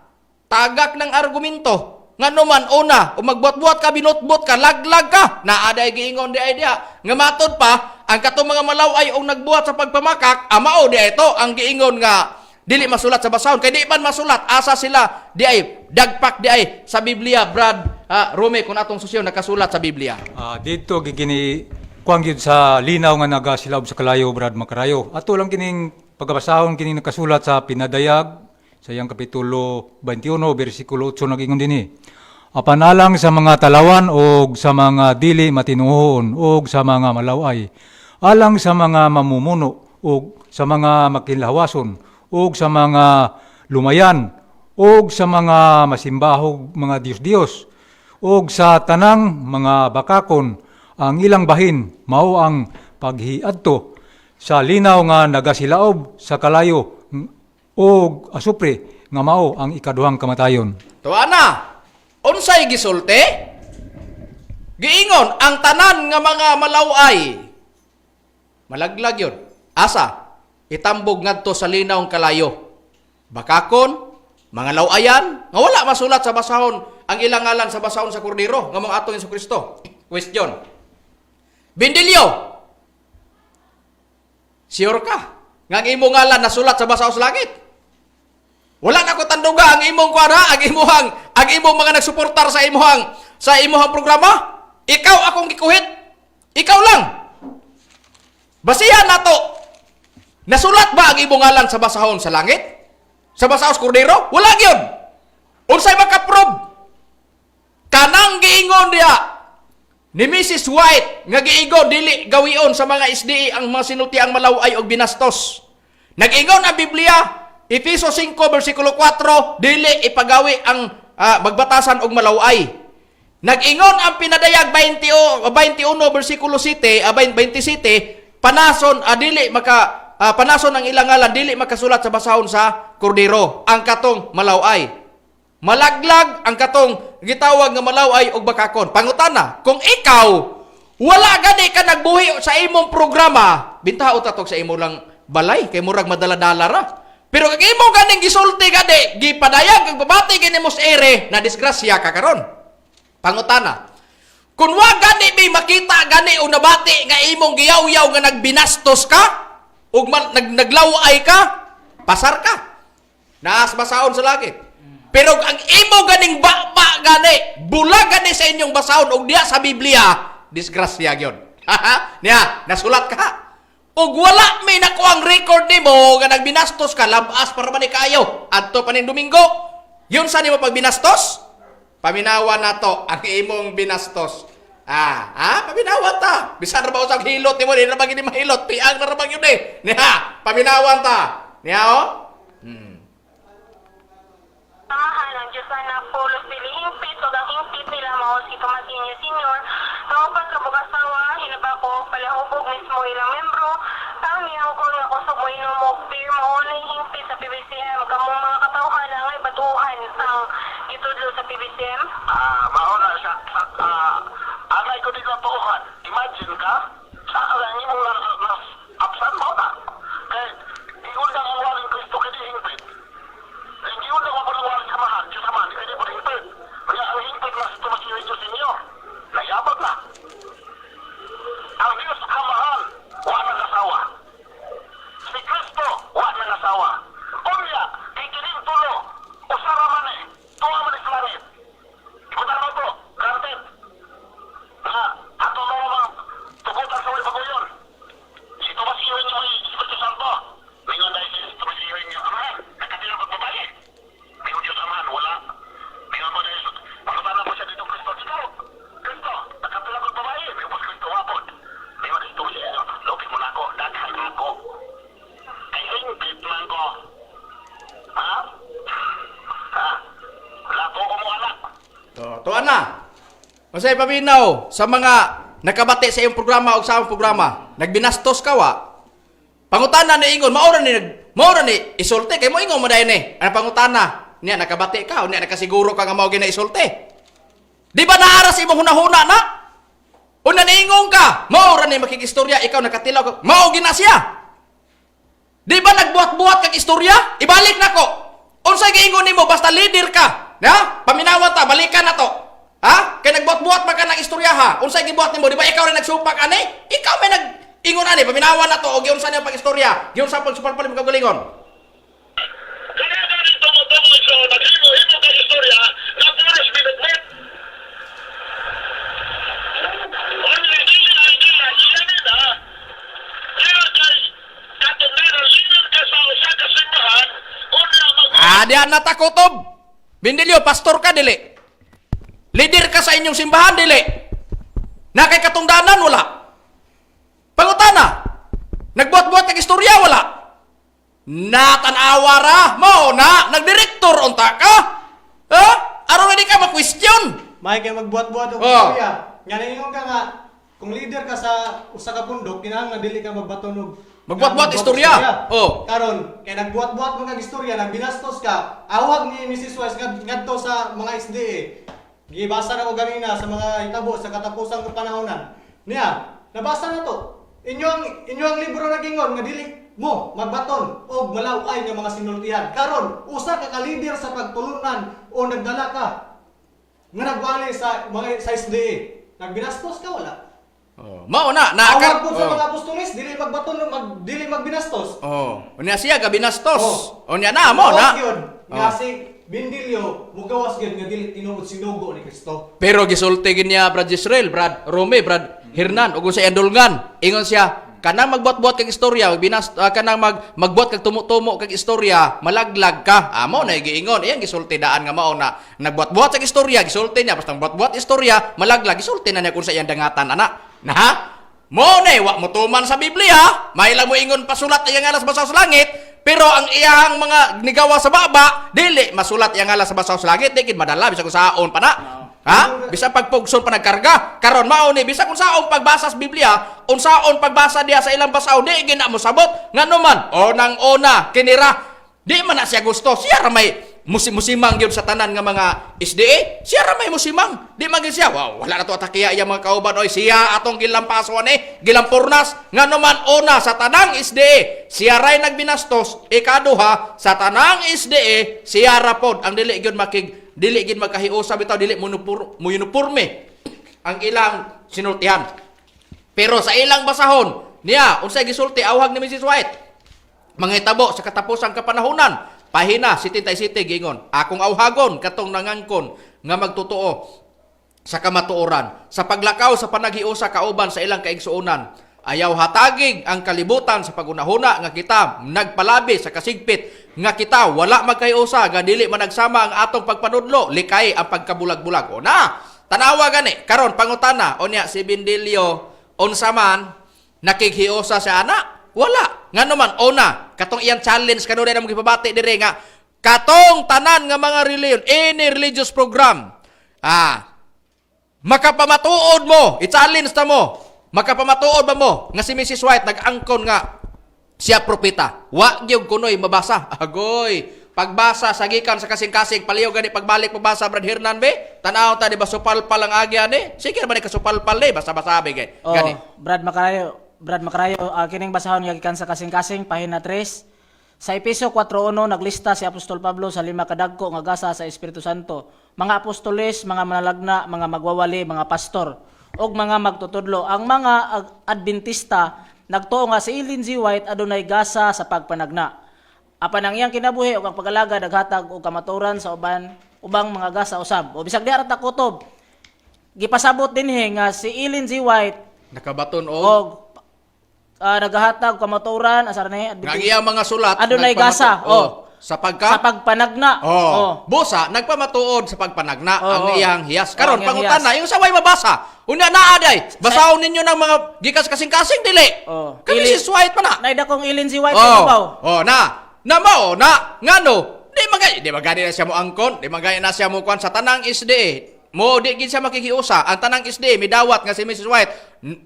Tagak ng argumento. Nga naman una, o magbuhat-buhat ka, binutbut ka, laglag ka. Naaday giingon di ay diya. Nga matod pa, ang katong mga malaway o nagbuhat sa pagpamakak, amao di ay ito, ang giingon nga, dili masulat sa basahon. Kaya di man masulat, asa sila di ay, dagpak di ay sa Biblia, Brad Rome, kung atong susyo nakasulat sa Biblia. Dito gigini kuang gyud sa linaw nga nagasilaw sa kalayo, Brad Makarayo. Ato lang kining pagabasahon kining nakasulat sa Pinadayag sa iyang kapitulo 21 bersikulo 8 nagingon dinhi. Apanalang sa mga talawan o sa mga dili matinuon o sa mga malaway, alang sa mga mamumuno o sa mga makinlawason o sa mga lumayan o sa mga masimbahog mga Dios-Dios o sa tanang mga bakakon, ang ilang bahin mao ang paghiadto sa linaw nga nagasilaob sa kalayo o asupre nga mao ang ikaduhang kamatayon. Tuana, unsay gisulti? Giingon ang tanan nga mga malaway. Malaglag yun. Asa? Itambog ngadto sa linaw kalayo. Bakakon, mga lawayan, nga wala masulat sa basahon ang ilang ngalan sa basahon sa kordero nga mga atong Jesucristo. Question. Bindilyo, sure ka? Nga ang imo ngalan nasulat sa basahon sa langit? Wala na ko tanduga ang imong kuana, ang imong mga nagsuportar sa imuhang programa. Ikaw akong gikuhit. Ikaw lang. Basihan nato. Nasulat ba ang imong ngalan sa basahon sa langit? Sa basahon sa kordero? Wala gyud. Unsay makaprob? Kanang giingon diya ni Mrs. White nga giingon dili gawion sa mga SDA ang mga sinultiang malaway og binastos. Nag-ingon ang Biblia, Efeso 5 versikulo 4, dili ipagawi ang magbatasan og malaway. Nag-ingon ang pinadayag 21 versikulo 7, 27, panason panason ang ilang ngalan dili makasulat sa basahon sa kordero ang katong malaway. Malaglag ang katong gitawag nga malaway og bakakon. Pangutana, kung ikaw wala gani ka nagbuhi sa imong programa, bintao tatog sa imo lang balay kay murag madala-dala ra. Pero kag imo ganing gisulti gani, gipadayag ang babati gani mos ere na disgrasya ka karon. Pangutana, kung wa gani may makita gani o nabati nga imong giyaw-yaw nga nagbinastos ka ug naglaway ka, pasar ka. Naas basahon sa langit. Pero ang imo ganing baba gani, bulag gani sa inyong basahon ug diya sa Biblia, disgrasya gyud. Niya, nasulat ka. Ug wala may nakuang record nimo nga nagbinastos ka, labas para man kayo. Adto pa ning Domingo, yun sa nimo pagbinastos? Paminawan nato ang imong binastos. Paminawan ta. Bisan ra ba usag hilot nimo, di ra ba gini mahilot, piang na ra ba gyud eh. Niya, paminawan ta. Niya Samahan ng Diyos na pulos bilihingpit o ang hingpit nila mao si Tomas Inyo Senior. Naupat ka bukasawa, hinaba ko palahubog mismo ilang membro. Ang niyang ko nga kusog mo inumog beer maulay hingpit sa PBCM. Kamong mga katawhan ang ay batuhan ang itudlo sa PBCM. Mauna siya. Anay ko di ka tuuhan. Imagine ka, sa ang imong absan mo na. Kaya, iundang ang waling Kristo kini hingpit. Hindi iundang ang waling samahan. Diyos samahan, hindi po hingpit. Kaya ang hingpit na si Tomas Inyo Senior. Nayabag na. Ang Diyos amahan, wa nang-asawa. Si Kristo, wa nang-asawa. Unya, kikining tulo, usara man eh, tuwa man sa langit. Ikutan mo to, granted. Ato mo mga tugutan sa way paguyon. Si Tomas Inyo may Espiritu Santo. Mingon dahil si Tomas Inyo, amahan, nakatilang kong babae. Mingon Diyos amahan, wala. Mingon mo dahil, pagkatanan mo siya dito, Kristo, Kristo, nakatilang kong babae. Mingon mo Kristo, wapod. Mingon si Tomas Inyo, lupit mo na ako, daghan ako. Ay, hingpit man ko. Wala ko mo anak. Tuan na. Masay paminaw sa mga nakabati sa iyong programa o sa among programa. Nagbinastos ka wa. Pangutana ni ingon, maura ni isulti kay mo ingon mo dayon ni. Ano pangutana? Niya nakabati ka o niya nakasiguro ka nga mao gina isulti. Di ba naaras imong hunahuna na? O naningon ka, maura ni makikistorya, ikaw nakatilaw ka, mao gina siya. Di ba nagbuhat-buhat kag istorya? Ibalik na ko. Unsay giingon nimo basta leader ka? Ha? Paminawan ta, balikan na to. Ha? Kay nagbuhat-buhat man ka ng istorya ha. Unsay gibuhat nimo? Di ba ikaw rin nagsupak ani? Ikaw may nag-ingon ani, paminawan na to og giunsa niya pag-istorya. Giunsa pag-supalpal mo kagalingon. Kaya galing tumutungo siya, naghimo-himo ka istorya, na puros binugmit. Only dili na ikila, iyanin ha. Kaya kay, katong leader ka sa usa ka simbahan, Diyan natakotob. Bindilyo, pastor ka dili. Leader ka sa inyong simbahan dili. Na kay katungdanan wala. Pangutana. Nagbuhat-buhat kag istorya wala. Natanawa ra mo na nagdirektor unta ka. Ha? Aron na di ka ma-question. May kay magbuhat-buhat og Oh. istorya. Nga ningon ka nga kung leader ka sa usa ka bundok, kinahanglan dili ka magbatunog. Magbuhat-buhat istorya. Oh. Karon kay nagbuhat-buhat mo kag istorya, nagbinastos ka. Awag ni Mrs. West ngadto sa mga SDA. Gibasa na ko ganina sa mga itabo sa katapusang kapanahon. Niya, nabasa na to. Inyong libro nagingon nga dili mo magbaton og malaway nga mga sinultihan. Karon usa ka ka-leader sa pagtulunan o nagdala ka nga nagwali sa mga sa SDA. Nagbinastos ka wala? Mao na Awag po sa mga apostoles, dili magbaton, dili magbinastos. Unya siya ga binastos. Oh. Unya na mo Awag na. yun. nga si Bindilyo mugawas gyud nga dili tinuod sinugo ni Kristo. Pero gisulti gid niya Brad Israel, Brad Rome, Brad Hernan ug sa endulngan. Ingon siya, kanang magbuat-buat kag istorya, kanang magbuat kag tumo-tumo kag istorya, malaglag ka. Amo na giingon, iyang gisulti daan nga mao na nagbuat-buat kag istorya, gisulti niya basta buat-buat istorya, malaglag, gisulti na niya kung sa iyang dangatan ana. Na mo na wa mo tuman sa Biblia, may lang mo ingon pasulat iyang alas basa sa langit. Pero ang iyang mga nigawa sa baba, dili masulat iyang alas sa basa sa langit, di gid madala bisag kung saon pa na. Ha? Bisa pagpugson pa nagkarga. Karon mao ni bisa kung saon pagbasa sa Biblia, unsaon pagbasa diya sa ilang basaw, di gid na mo sabot. Ngano man, onang-ona kinira. Di man na siya gusto. Siya ra may musimang gyud sa tanan nga mga SDA. Siya ra may musimang. Di man gyud siya. Wow, wala na to atakiya iya mga kauban oy. Siya atong gilampason gilampurnas. Ngano man una sa tanang SDA. Siya ray nagbinastos. Ikaduha sa tanang SDA, siya ra pod ang dili gyud magkahiusa bitaw, dili mo uniforme ang ilang sinultihan. Pero sa ilang basahon niya unsay gisulti awhag ni Mrs. White. Mangitabo sa katapusang kapanahunan, pahina 77 gingon, akong awhagon katong nangangkon nga magtotoo sa kamatuoran, sa paglakaw sa panaghiusa kauban sa ilang kaigsuonan, ayaw hatagig ang kalibutan sa pagunahuna nga kita nagpalabi sa kasigpit nga kita wala magkahiusa nga dili man nagsama ang atong pagpanudlo, likay ang pagkabulag-bulag. O na, tanawa gani karon pangutana unya si Bindilyo unsa man nakighiusa sa ana? Wala. Ngano man una, katong iyang challenge kanunay na mong gipabati dire nga katong tanan nga mga religion, any religious program, makapamatuod mo, i-challenge ta mo, makapamatuod ba mo nga si Mrs. White nag-angkon nga siya propeta. Wa gyud kunoy mabasa. Agoy, pagbasa sa gikan sa kasing-kasing paliw gani pagbalik pagbasa Brad Hernan be, tanaw ta di ba supalpal ang agya ni? Sige man ka supalpal ni basta-basa be gani. Brad Macarayo, kining basahon nga gikan sa kasing-kasing pahina 3. Sa Epeso 4:1 naglista si Apostol Pablo sa 5 kadagko nga gasa sa Espiritu Santo, mga apostoles, mga manalagna, mga magwawali, mga pastor, ug mga magtutudlo. Ang mga Adventista nagtuo nga si Ellen G. White adunay gasa sa pagpanagna. Apan ang iyang kinabuhi ug ang pag-alaga naghatag og kamaturan sa ubang mga gasa usab. O bisag diha ta kutob, gipasabot dinhi nga si Ellen G. White Nakabaton og naghatag kamaturan asar ni nga iyang mga sulat adunay gasa sa sa pagpanagna. Busa nagpamatuod sa pagpanagna ang iyang hiyas. ang Karon iyang pangutana yung saway mabasa. Unya naa day. Basahon ninyo ng mga gikas kasing-kasing dili. Kami si White pa na. Naida kong Ellen G. White baw. Na mao na ngano? Di magani na siya mo angkon, di magani na siya mo kwan sa tanang SDA. Mo di gid siya makikiusa. Ang tanang SDA midawat nga si Mrs. White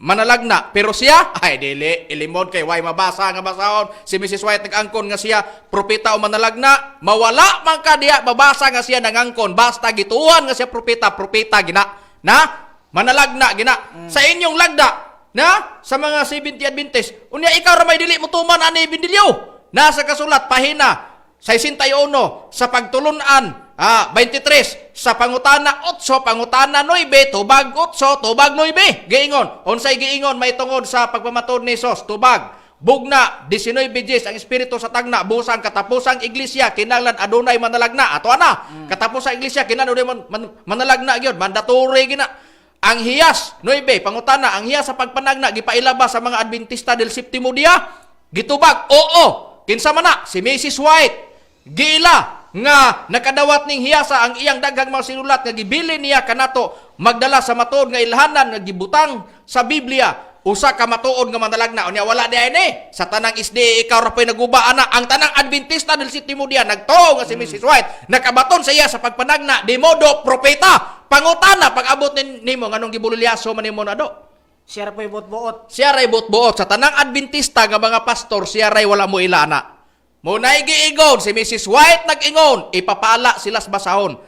manalagna, pero siya ay dili ilimod kay way mabasa nga basahon si Mrs. White nagangkon nga siya propeta o manalagna, mawala man ka diya mabasa nga siya nangangkon, basta gituan nga siya propeta gina na manalagna gina sa inyong lagda na sa mga 70 Adventist. Unya ikaw ra may dili mo tuman ani Bindilyo. Nasa kasulat pahina 61 sa pagtulunan 23 sa pangutana 8 pangutana 9 tubag 8 tubag 9 giingon unsay giingon may tungod sa pagpamatud ni Hesus tubag bugna 19 Gs ang espiritu sa tagna busang katapusang iglesia kinahanglan adunay manalagna ato ana katapusang iglesia kinahanglan manalagna gyud mandatory gina ang hiyas 9 pangutana ang hiyas sa pagpanagna gipailabas sa mga Adventista del Séptimo Día gitubag kinsa man na si Mrs. White giila nga nakadawat ning hiyasa ang iyang daghang mga sinulat nga gibili niya kanato magdala sa matuod nga ilhanan nga gibutang sa Biblia usa ka matuod nga manalagna unya wala di ani sa tanang SDA ikaw ra pay naguba ana ang tanang Adventista del Séptimo Día nagtuo nga si Mrs. White nakabaton sa iya sa pagpanagna di modo propeta pangutana pag-abot nimo nganong gibulilyaso man nimo na do siya ra poy buot-buot sa tanang Adventista nga mga pastor siya ray wala mo ilana. Muna'y giigon, si Mrs. White nag-ingon, ipapala sila sa basahon.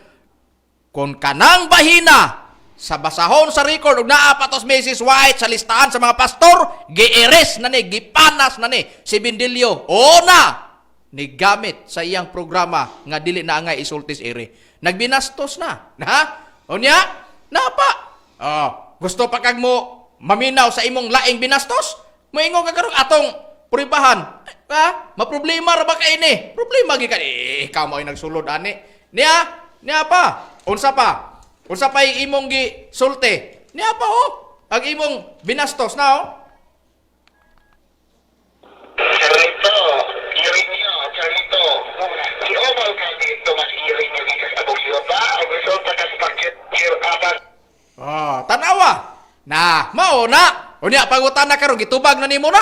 Kung kanang bahina, sa basahon sa record, ug naapatos Mrs. White sa listahan sa mga pastor, giiris na ni, gipanas na ni, si Bindilyo, ni gamit sa iyang programa, nga dili na angay isultis iri. Nagbinastos na, Unya, napa? Gusto pa kag mo maminaw sa imong laing binastos? Moingon ka karong atong puribahan. Ha? Maproblema ra ba kay ini? Problema gi ka ikaw mo ay nagsulod ani. Niya pa. Unsa pa? Unsa pa imong gi sulti? Niya pa ang imong binastos na Carlito, iring niyo, Carlito. Iobal ka dito, mas iring niyo dito sa abog pa. Ang resulta ka sa pag-cheer-upan. Tanawa. Mao na. Unya pangutan na karon gitubag na nimo na.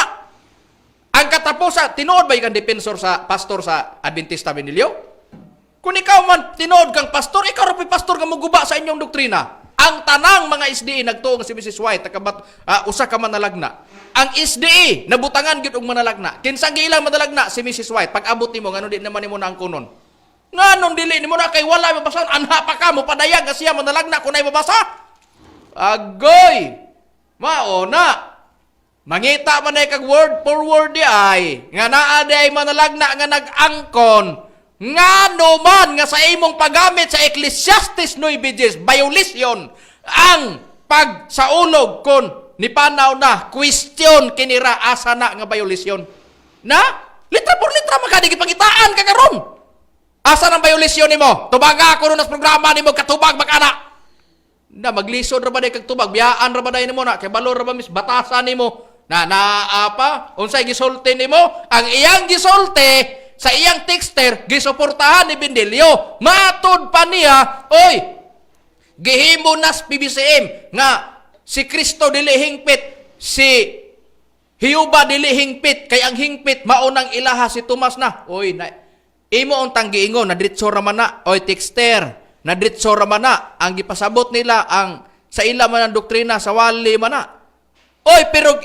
Ang katapusan, tinuod ba yung defensor sa pastor sa Adventista Benilio? Kung ikaw man tinuod kang pastor, ikaw rin pastor nga muguba sa inyong doktrina. Ang tanang mga SDE nagtuong si Mrs. White, usa ka manalagna. Ang SDE, nabutangan gyud og manalagna. Kinsang giilang manalagna si Mrs. White, pag-abot nimo ngano di naman nimo na ang kunon. Nganon dili nimo na kay wala mabasa, anha pa ka mo padayag nga siya manalagna kunay mabasa. Agoy! Mao na. Mangita man ay kag word for word di ay nga naa di ay manalagna nga nag-angkon ngano man nga sa imong paggamit sa Ecclesiastes 9:10 violation ang pagsaulog kon ni panaw na question kinira asa na nga violation na litra por litra magkadi gipangitaan ka karon asa nang violation nimo tubaga ako ron as programa nimo katubag makana na maglisod ra ba day kag tubag biyaan ra ba day nimo na kay balor ra ba mis batasan nimo na apa unsay gisulti nimo ang iyang gisulti sa iyang texter gisuportahan ni Bendelio matud pa niya oy gihimo nas PBCM nga si Kristo dili hingpit si Hiyuba dili hingpit kay ang hingpit maunang ilaha si Tomas na oy na imo untang giingon na diretso ra man na oy texter na diretso ra man na ang gipasabot nila ang sa ila man ang doktrina sa wali man na. Oy, pero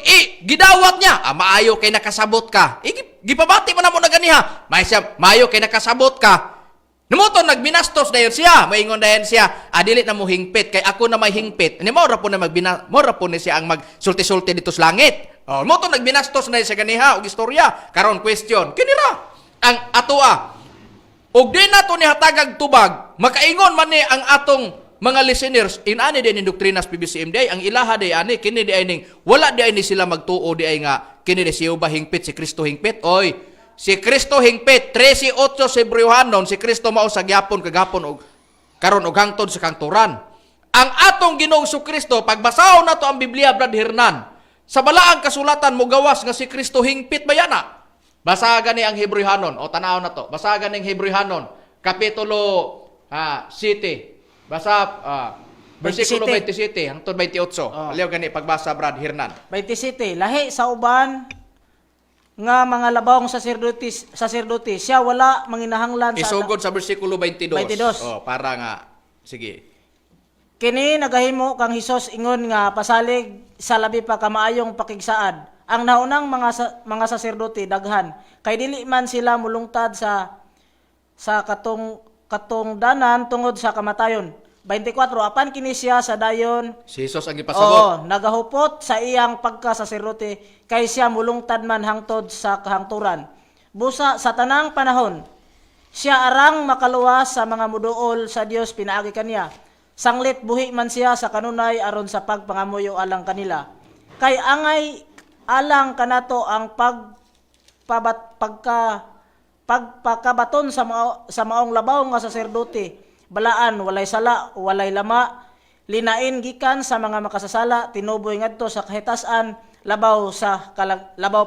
gidawat niya. Maayo kay nakasabot ka. Gipabati mo na mo na ganiha. Maayo kay nakasabot ka. Namuto, nagbinastos dayon siya. Maingon dayon siya. Dili na mo hingpit. Kay ako na may hingpit. Mora po na mora po na siya ang magsulti-sulti dito sa langit. Namuto, nagbinastos na siya ganiha. Og istorya. Karon question. Kinira. Ang atua. Og di na to ni hatagag tubag. Makaingon man ni ang atong mga listeners, inani din yung doktrinas PBCM di ay, ang ilaha di ani, kini di ay ning, wala di ay ni sila magtuo di ay nga, kini di siya ba hingpit, si Kristo hingpit? Oy, si Kristo hingpit, 13:8 sa Hebrewhanon, si Kristo mao sa gyapon, kagapon, og karon og hangtod sa kangturan. Ang atong Ginoong Kristo, pagbasaw na to ang Biblia, Brad Hernan, sa balaang kasulatan mo gawas nga si Kristo hingpit ba yana? Basagan ni ang Hebrewhanon, o tanaw na to, basagan ni ang Hebrewhanon, kapitulo 7, basa, versikulo 27, hangtod 28. Aliw gani, pagbasa, Brad Hernan. 27, lahi sa uban nga mga labawong saserdote, siya wala manginahanglan sa... Isugod sa versikulo 22. 22. Para nga, sige. Kini nagahimo kang Hesus ingon nga pasalig sa labi pa kamaayong pakigsaad. Ang naunang mga saserdote daghan, kay dili man sila mulungtad sa katungdanan tungod sa kamatayon. 24, apan kini siya sa dayon. Si Jesus ang ipasabot. Nagahupot sa iyang pagkasaserdote, kay siya mulungtad man hangtod sa kahangturan. Busa sa tanang panahon, siya arang makaluwas sa mga muduol sa Dios pinaagi kaniya. Sanglit buhi man siya sa kanunay aron sa pagpangamuyo alang kanila. Kay angay alang kanato ang pagpakabaton sa maong labaw nga saserdote. Balaan, walay sala, walay lama, linain gikan sa mga makasasala, tinuboy ngadto sa kahitasan, labaw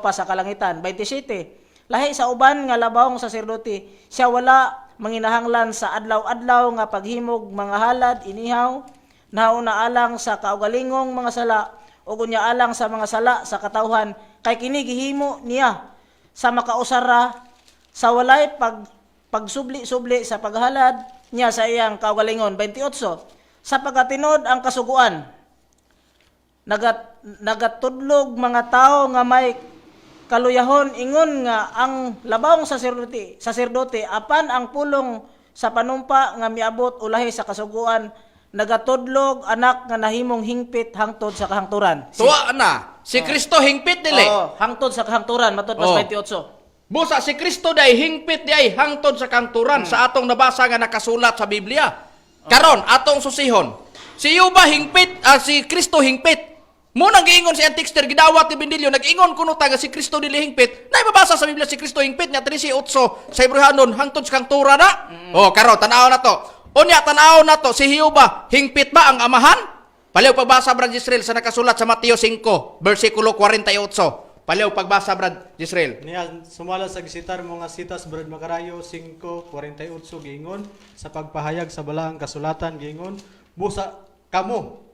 pa sa kalangitan. 27. Lahi sa uban nga labawong saserdote, siya wala manginahanglan sa adlaw-adlaw nga paghimog mga halad inihaw, nauna alang sa kaugalingong mga sala, o kunya alang sa mga sala sa katawhan, kay kini gihimo niya sa makausara sa walay pagsubli-subli sa paghalad niya sa iyang kaugalingon. 28. Sa pagatinod ang kasuguan, nagatudlog mga tao nga may kaluyahon ingon nga ang labawong saserdote apan ang pulong sa panumpa nga miabot ulahi sa kasuguan, nagatudlog anak nga nahimong hingpit hangtod sa kahangturan. Tuwa na, si Kristo hingpit dili. Hangtod sa kahangturan, matod pas 28. Busa si Kristo day hingpit di ay hangtod sa kanturan sa atong nabasa nga nakasulat sa Biblia. Karon atong susihon. Si Yuba hingpit, si Kristo hingpit. Mo nang giingon si Antixter gidawat ni Bendilyo nag-ingon kuno ta nga si Kristo dili hingpit. Nay mabasa sa Biblia si Kristo hingpit nya 13:8 sa Hebrehanon hangtod sa kang Tora na. Oh, karo tan-aw na to. Unya tan-aw na to si Jehova hingpit ba ang amahan? Paliw pagbasa Brad Israel sa nakasulat sa Mateo 5 bersikulo 48. Paliw pagbasa Brad Israel. Niya sumala sa gisitar mga sitas Brad Macarayo 5:48 giingon sa pagpahayag sa balaang kasulatan giingon busa kamo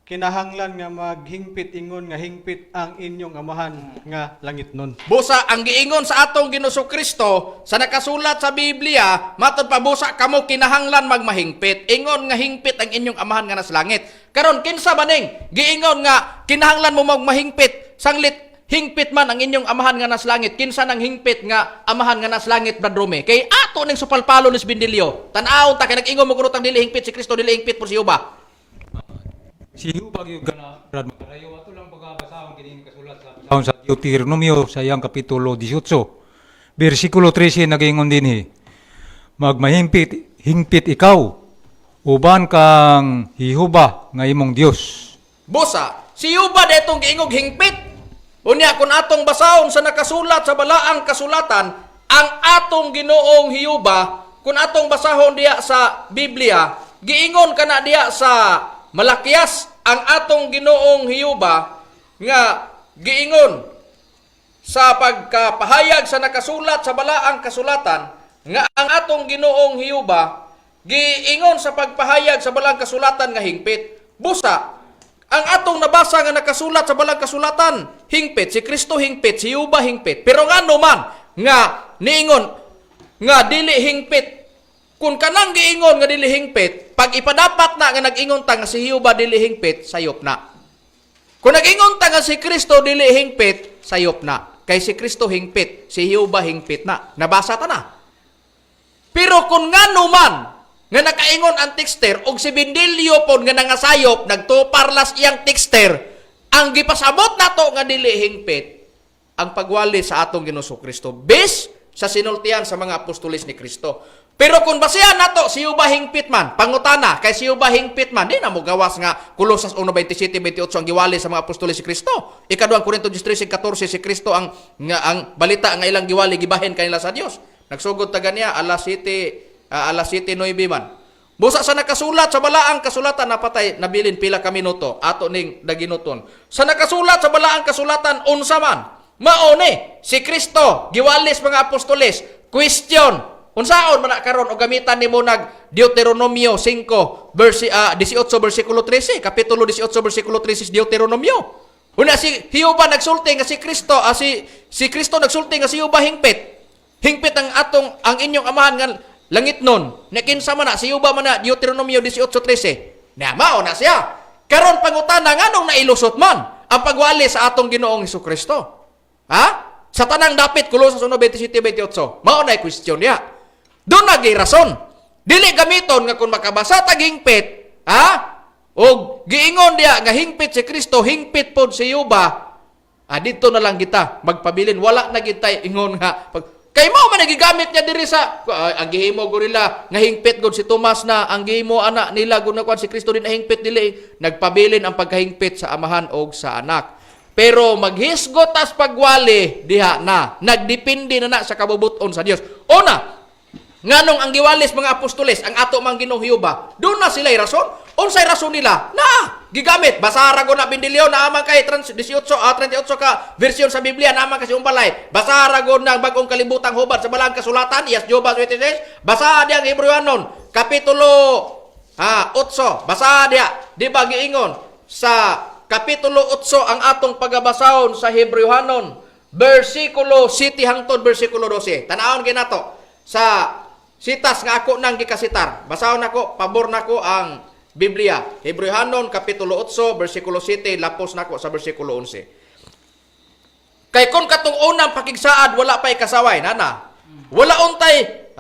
kinahanglan nga maghingpit ingon nga hingpit ang inyong amahan nga langitnon. Busa ang giingon sa atong Ginoong Kristo sa nakasulat sa Biblia, matod pa busa kamo kinahanglan magmahingpit. Ingon nga hingpit ang inyong amahan nga nas langit. Karon kinsa maning giingon nga kinahanglan mo magmahingpit sanglit hingpit man ang inyong amahan nga nas langit. Kinsa nang hingpit nga amahan nga nas langit, Brad Rome? Kay ato ning supalpalo ni Bendilyo. Tan-aw ta kay nag-ingon mo kuno tang dili hingpit si Kristo dili hingpit por si Jehova. Si Jehova gyud kana Brad Macarayo ato lang pagabasahon kini kasulat sa Deuteronomio sa iyang kapitulo 18 bersikulo 13 nagingon dinhi hingpit ikaw uban kang Jehova nga imong Dios. Busa, si Jehova detong giingog hingpit. Unya kun atong basahon sa nakasulat sa balaang kasulatan, ang atong Ginoong Jehova, kun atong basahon diya sa Biblia, giingon kana diya sa Malakias ang atong Ginoong Jehova nga giingon sa pagkapahayag sa nakasulat sa balaang kasulatan nga ang atong Ginoong Jehova giingon sa pagpahayag sa balaang kasulatan nga hingpit. Busa, ang atong nabasa nga nakasulat sa balaang kasulatan, hingpit, si Kristo hingpit, si Jehova hingpit. Pero nga man nga niingon nga dili hingpit. Kung kanang giingon nga dili hingpit, pag ipadapat na nga nag-ingon ta nga si Jehova dili hingpit, sayop na. Kung nag-ingon ta nga si Kristo dili hingpit, sayop na. Kay si Kristo hingpit, si Jehova hingpit na. Nabasa ta na. Pero kung nga man nga nakaingon ang texter og si Bendilyo pod nga nangasayop nagtuparlas iyang texter, ang gipasabot nato nga dili hingpit ang pagwali sa atong Ginoong Kristo base sa sinultian sa mga apostoles ni Kristo. Pero kung basehan nato si Jehova hingpit man, pangutana kay si Jehova hingpit man, di na mo gawas nga Kolosas 1:27-28 ang giwali sa mga apostoles si Kristo. Ikaduhang Korinto 13:14 si Kristo ang balita nga ilang giwali gibahin kanila sa Dios. Nagsugod ta ganiya alas 7:9 man. Busa sa nakasulat sa balaang kasulatan napatay nabilin pila ka minuto ato ning daginuton. Sa nakasulat sa balaang kasulatan unsa man mao ni si Kristo giwalis mga apostoles. Question: unsaon man karon og gamitan nimo nag Deuteronomio 5 18 bersikulo 13, kapitulo 18 bersikulo 13 Deuteronomio. Una si Jehova nagsulti nga si Kristo si Kristo nagsulti nga si Jehova hingpit. Hingpit ang inyong amahan nga langit nun. Nakinsa man na si Jehova man na Deuteronomio 18:13. Na mao na siya. Karon pangutana nganong nailusot man ang pagwali sa atong Ginoong Hesukristo? Ha? Sa tanang dapit Kolosas 1:27-28. Mao na question niya. Doon naging rason. Dili gamiton nga kung makabasa tag hingpit, ha? O giingon diya nga hingpit si Kristo, hingpit pod si Jehova. Dito na lang kita magpabilin. Wala na gitay ingon nga. Kay mo man nagigamit niya diri sa ang gihimo gorilla nga hingpit gud si Tomas na ang gihimo ana nila gud na si Kristo din na hingpit dili. Nagpabilin ang pagkahingpit sa amahan og sa anak. Pero maghisgot as pagwali diha na. Nagdepende na sa kabubuton sa Dios. Una, nganong ang giwalis mga apostoles ang ato mang Ginoong Jehova, doon na sila'y rason. Unsay rason nila? Na gigamit basara go na Bendilyo na amang kay 38 ka version sa Biblia na amang kasi umbalay. Basara go na bagong kalibutang hubad sa balaang kasulatan, yes Jehova 26. Basa diang Hebrehanon kapitulo 8. Basa dia, di ba giingon sa kapitulo 8 ang atong pagabasahon sa Hebrehanon bersikulo 7 hangtod bersikulo 12. Tanawon ginato sa sitas nga ako nang gikasitar. Basahon nako, pabor nako ang Biblia. Hebrehanon kapitulo 8 bersikulo 7 lapos nako sa bersikulo 11. Kay kon katong unang pakigsaad wala pay kasaway nana. Wala untay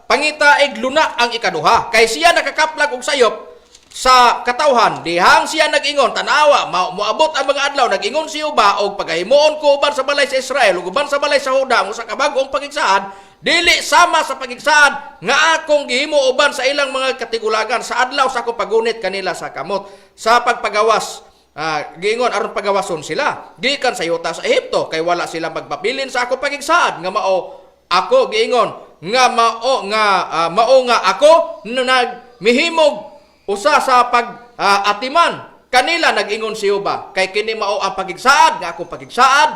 pangitaig luna ang ikaduha. Kay siya nakakaplag og sayop sa katawhan dihang siya nag-ingon tanawa moabot ang mga adlaw nag-ingon si Jehova og pagahimuon ko uban sa balay sa Israel ug uban sa balay sa Huda mo sa kabag-ong pakigsaad dili sama sa pakigsaad nga akong gihimo uban sa ilang mga katigulagan sa adlaw sa akong pagunit kanila sa kamot sa pagpagawas giingon aron pagawason sila gikan sa yuta sa Ehipto kay wala sila magpabilin sa ako pagigsaad nga mao ako giingon nga mao nga ako nagmihimog usa sa atiman kanila nag-ingon si Jehova kay kini mao ang pagigsaad nga akong pagigsaad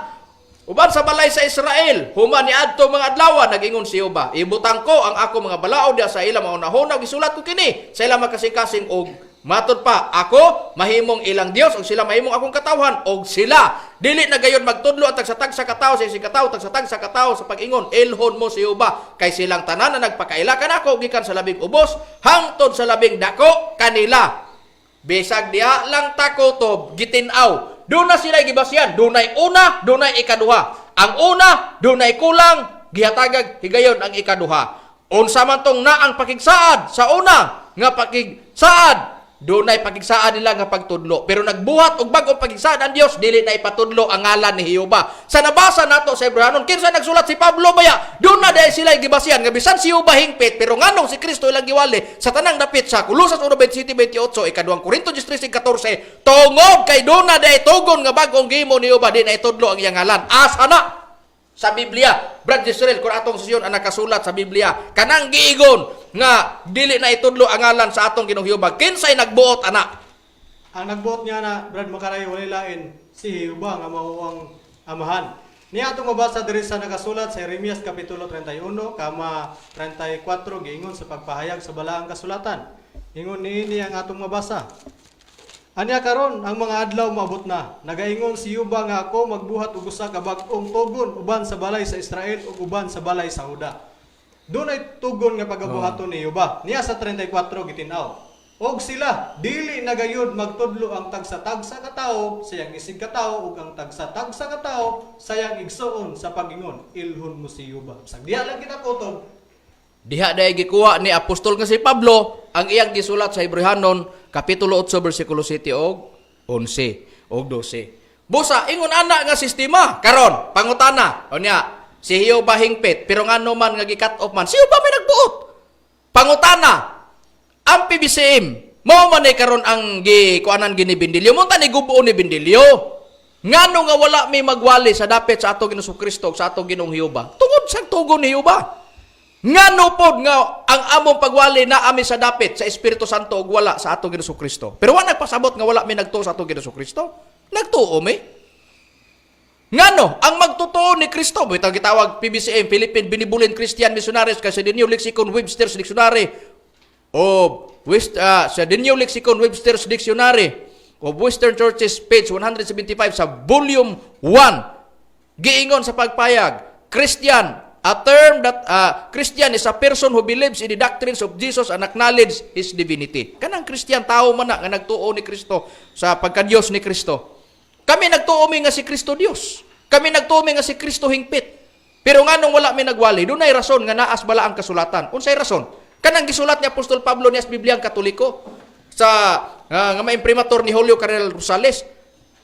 uban sa balay sa Israel human niadto mga adlaw nag-ingon si Jehova ibutang ko ang ako mga balaod diha sa ila maunahon gisulat ko kini sa ila makasing-kasing og matod pa, ako mahimong ilang Dios og sila mahimong akong katawhan og sila dili na gayon magtudlo at tagsa-tag sa katawo sa isig katawo tagsa-tag sa katawo sa pag-ingon ilhon mo si Jehova kay silang tanan na nagpakaila kanako gikan sa labing ubos hangtod sa labing dako kanila bisag diha lang takotob gitin-aw duna sila gibasyan dunay una dunay ikaduha ang una dunay kulang gihatagag higayon ang ikaduha unsa man tong na ang pakigsaad sa una nga pakigsaad dunay pagigsaad nila nga pagtudlo pero nagbuhat og bag-ong pagigsaad ang Dios dili na ipatudlo ang ngalan ni Jehova sa nabasa nato sa Hebreanon kinsa nagsulat si Pablo baya doon na dahil sila gibasyan nga bisan si Jehova hingpit pero nganong si Kristo ilang giwali sa tanang dapit sa Kolosas 1:27-28 ikaduhang Korinto 13:14 tungod kay doon na dahil tugon nga bag-ong gihimo ni Jehova di na itudlo ang iyang ngalan asa na sa Biblia, Brad Israel, kung atong sesyon ang nakasulat sa Biblia, kanang giigon nga dili na itudlo ang ngalan sa atong Ginoong Jehova, kinsay nagbuot ana? Ang nagbuot nga na, Brad Makarayo, wala lain si Jehova nga mao ang amahan. Niya atong mabasa diri sa nakasulat sa Jeremias Kapitulo 31, kama 34, giingon sa pagpahayag sa balaang kasulatan. Ingon niini ang atong mabasa. Anya karon ang mga adlaw maabot na. Nagaingon si Jehova nga ako magbuhat og usa ka bag-ong tugon uban sa balay sa Israel ug uban sa balay sa Huda. Dunay tugon nga pagabuhaton ni Jehova. Niya sa 34 gitin-aw. Og sila dili nagayud magtudlo ang tagsa-tagsa ka tawo sayang isig ka tawo ug ang tagsa-tagsa ka tawo sayang igsuon sa pag-ingon ilhon mo si Jehova. Sa diha lang kita kutob. Diha dahil gikuha ni apostol nga si Pablo ang iyang gisulat sa Hebreanon Kapitulo 8, versikulo 7 og 11 og 12. Busa, ingon ana nga sistema. Karon, pangutana. O niya, si Jehova hingpit, pero nga man nga gi-cut off man, si Jehova may nagbuot. Pangutana, ang PBCM, mo man ay karon ang gikuanan ginibindilyo, mo tani gubuon ni bindilyo. Ngano nga wala may magwali sa dapit sa atong Ginoong Kristo sa atong Ginoong Jehova. Tungod sa tugon ni Jehova. Ngano pod nga ang among pagwali na ami sa dapit sa Espiritu Santo ug wala sa atong Ginoong Kristo. Pero wa nagpasabot nga wala mi nagtuo sa atong Ginoong Kristo. Nagtuo mi. Ngano ang magtotoo ni Kristo bitaw gitawag PBCM Philippine Benevolent Christian Missionaries kasi the New Lexicon Webster's Dictionary o sa the New Lexicon Webster's Dictionary of Western Churches page 175 sa volume 1 giingon sa pagpayag Christian a term that Christian is a person who believes in the doctrines of Jesus and acknowledges His divinity. Kanang Christian, tao man na nga nagtuo ni Kristo sa pagka-Diyos ni Kristo. Kami nagtuo mi nga si Kristo Diyos. Kami nagtuo mi nga si Kristo hingpit. Pero nganong wala mi nagwali, dunay rason nga naas bala ang kasulatan. Unsay rason? Kanang gisulat ni Apostol Pablo ni Bibliang Katoliko sa nga maimprimator ni Julio Carrel Rosales.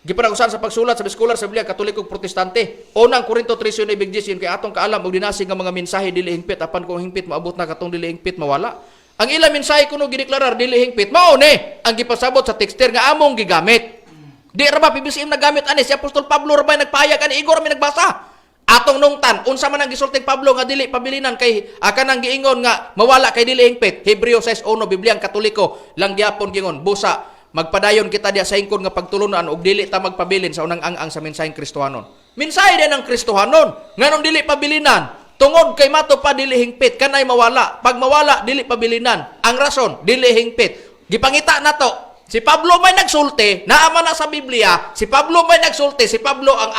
Gipanagusan sa pagsulat sa scholar sa Biblia Katoliko ug Protestante. Unang Korinto 3:9 kay atong kaalam og dinasig nga mga mensahe dili hingpit apan kung hingpit maabot na katong dili hingpit mawala. Ang ilang mensahe kuno gideklarar dili hingpit mao ni ang gipasabot sa texter nga among gigamit. Di ra ba PBCM nagamit ani si Apostol Pablo ra ba nagpahayag ani igor mi nagbasa. Atong nungtan unsa man ang gisulting Pablo nga dili pabilinan kay kanang giingon nga mawala kay dili hingpit. Hebreo 6:1 Bibliang Katoliko lang gyapon gingon busa magpadayon kita diya sa ingkon nga pagtulunan og dili ta magpabilin sa unang ang sa mensaheng Kristohanon. Mensahe din ang Kristohanon nganong dili pabilinan tungod kay mato pa dili hingpit kanay mawala. Pag mawala dili pabilinan. Ang rason dili hingpit. Gipangita nato si Pablo may nagsulti naama na sa Biblia. Si Pablo may nagsulti, si Pablo ang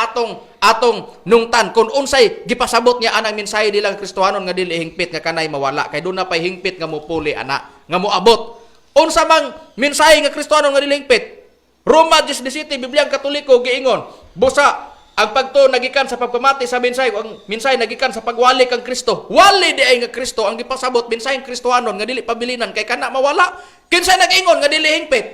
atong nungtan kung unsay gipasabot niya anang mensahe dilang Kristohanon nga dili hingpit nga kanay mawala. Kay doon na pay hingpit nga mupuli ana nga moabot. Unsa mang mensahe nga Kristohanon nga dili hingpit. Roma 10:17 Bibliang Katoliko giingon, busa ang pagtuo nagikan sa pagpamati sa mensahe, ang mensahe nagikan sa pagwali kang Kristo. Wali di ay nga Kristo ang gipasabot mensaheng Kristohanon nga dili pabilinan kay kana mawala. Kinsay nag-ingon nga dili hingpit?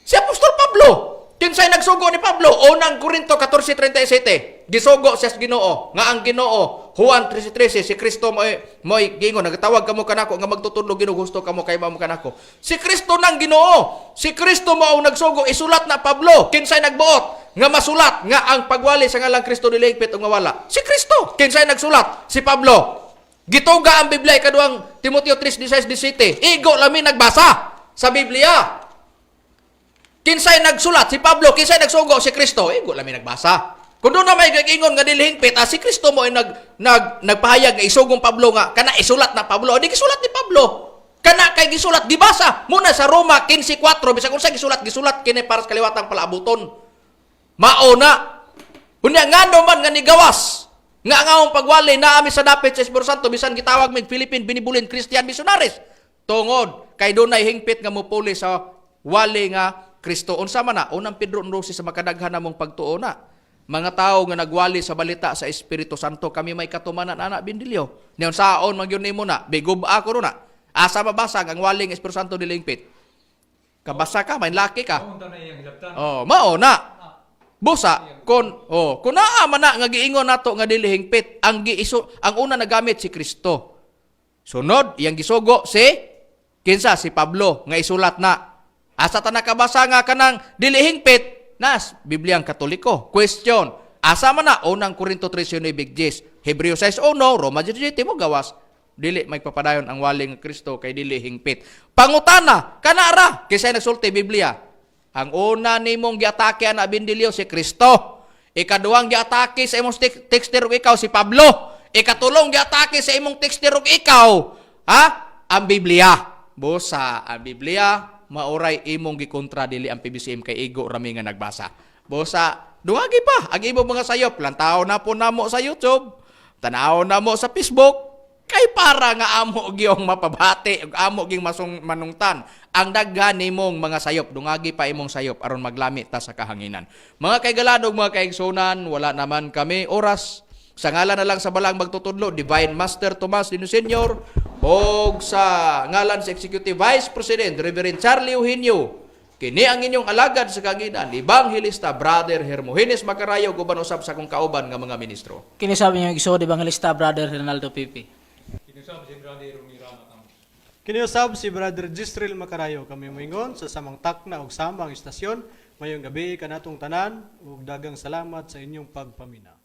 Si Apostol Pablo. Kinsay nagsugo ni Pablo? Unang Korinto 14:37. Gisugo siya sa Ginoo nga ang Ginoo Juan 13:13, si Kristo mo'y gingon, nagatawag kamo kanako nga magtutudlo Ginoo, gusto kamo kay mamo kanako. Si Kristo nang Ginoo, si Kristo mao nagsugo, isulat na Pablo, kinsay nagbuot nga masulat nga ang pagwali sa ngalang Kristo niligpit o mawala. Si Kristo, kinsay nagsulat? Si Pablo. Gituga ang Biblia ikaduhang Timoteo 3:16-17. Igo lami nagbasa sa Biblia. Kinsay nagsulat? Si Pablo. Kinsay nagsugo? Si Kristo. Igo lami nagbasa. Kung doon na may gagingon nga dilihingpit, si Kristo mo ay nagpahayag nga isugong Pablo nga, kana isulat na Pablo. Di gisulat ni Pablo. Kana kay gisulat, gibasa. Muna sa Roma 15:4, bisag kung sa gisulat kini para sa kaliwatang palaabuton. Mauna. Unya nga man nga nigawas. Nga ngaong pagwali na ami sa dapit sa Espiritu Santo, bisan gitawag mig Philippine binibulin Christian missionaries. Tungod kay dunay hingpit nga mupuli sa wali nga Kristo. Unsa man na? Unang Pedro 1:12 sa makadaghan namong pagtuo na. Mga tao nga nagwali sa balita sa Espiritu Santo, kami may katumanan anak bindilyo. Niyon saon man gyud nimo na, bigub ako na. Asa mabasag ang waling Espiritu Santo dilingpit. Kabasa ka, may laki ka. Oh, mao na. Busa kun naa man na nga giingon nato nga dili hingpit, ang una nagamit si Kristo. Sunod, iyang gisugo si kinsa si Pablo nga isulat na. Asa ta nakabasa nga kanang dili hingpit nas Bibliang Katoliko. Question, asa man na? Unang Korinto 3:9-10, Hebreo 6:1, Roma 17 mo gawas. Dili may papadayon ang waling Kristo kay dili hingpit. Pangutana, kanara, kisay nagsulti Biblia. Ang una nimong giatake ana bindilyo si Kristo. Ikaduhang giatake sa imong tekster ug ikaw si Pablo. Ikatulong giatake sa imong tekster ug ikaw, ang Biblia. Busa ang Biblia mauray imong gikontra dili ang PBCM kay igo rami nga nagbasa. Busa, duwagi pa ang imong mga sayop. Lantaw na po namo sa YouTube, tanaw na mo sa Facebook, kay para nga amo gyong mapabati ug amo gying manungtan ang daghan nimong mga sayop. Dungagi pa imong sayop aron maglamit ta sa kahanginan. Mga kaigaladog, mga kaigsunan, wala naman kami oras. Sa ngalan na lang sa balang magtutudlo, Divine Master Tomas Dino Sr. o sa ngalan sa Executive Vice President, Reverend Charlie Eugenio, kini ang inyong alagad sa kaginan, Evangelista Brother Hermogenes Macarayo, guban usab sa kong kauban nga mga ministro. Kini sabi niyo iso Evangelista Brother Ronaldo Pipi. Kiniusab si Brother Gistril Macarayo, kami moingon sa samang takna ug samang istasyon. Mayong gabi kanatong tanan ug dagang salamat sa inyong pagpamina.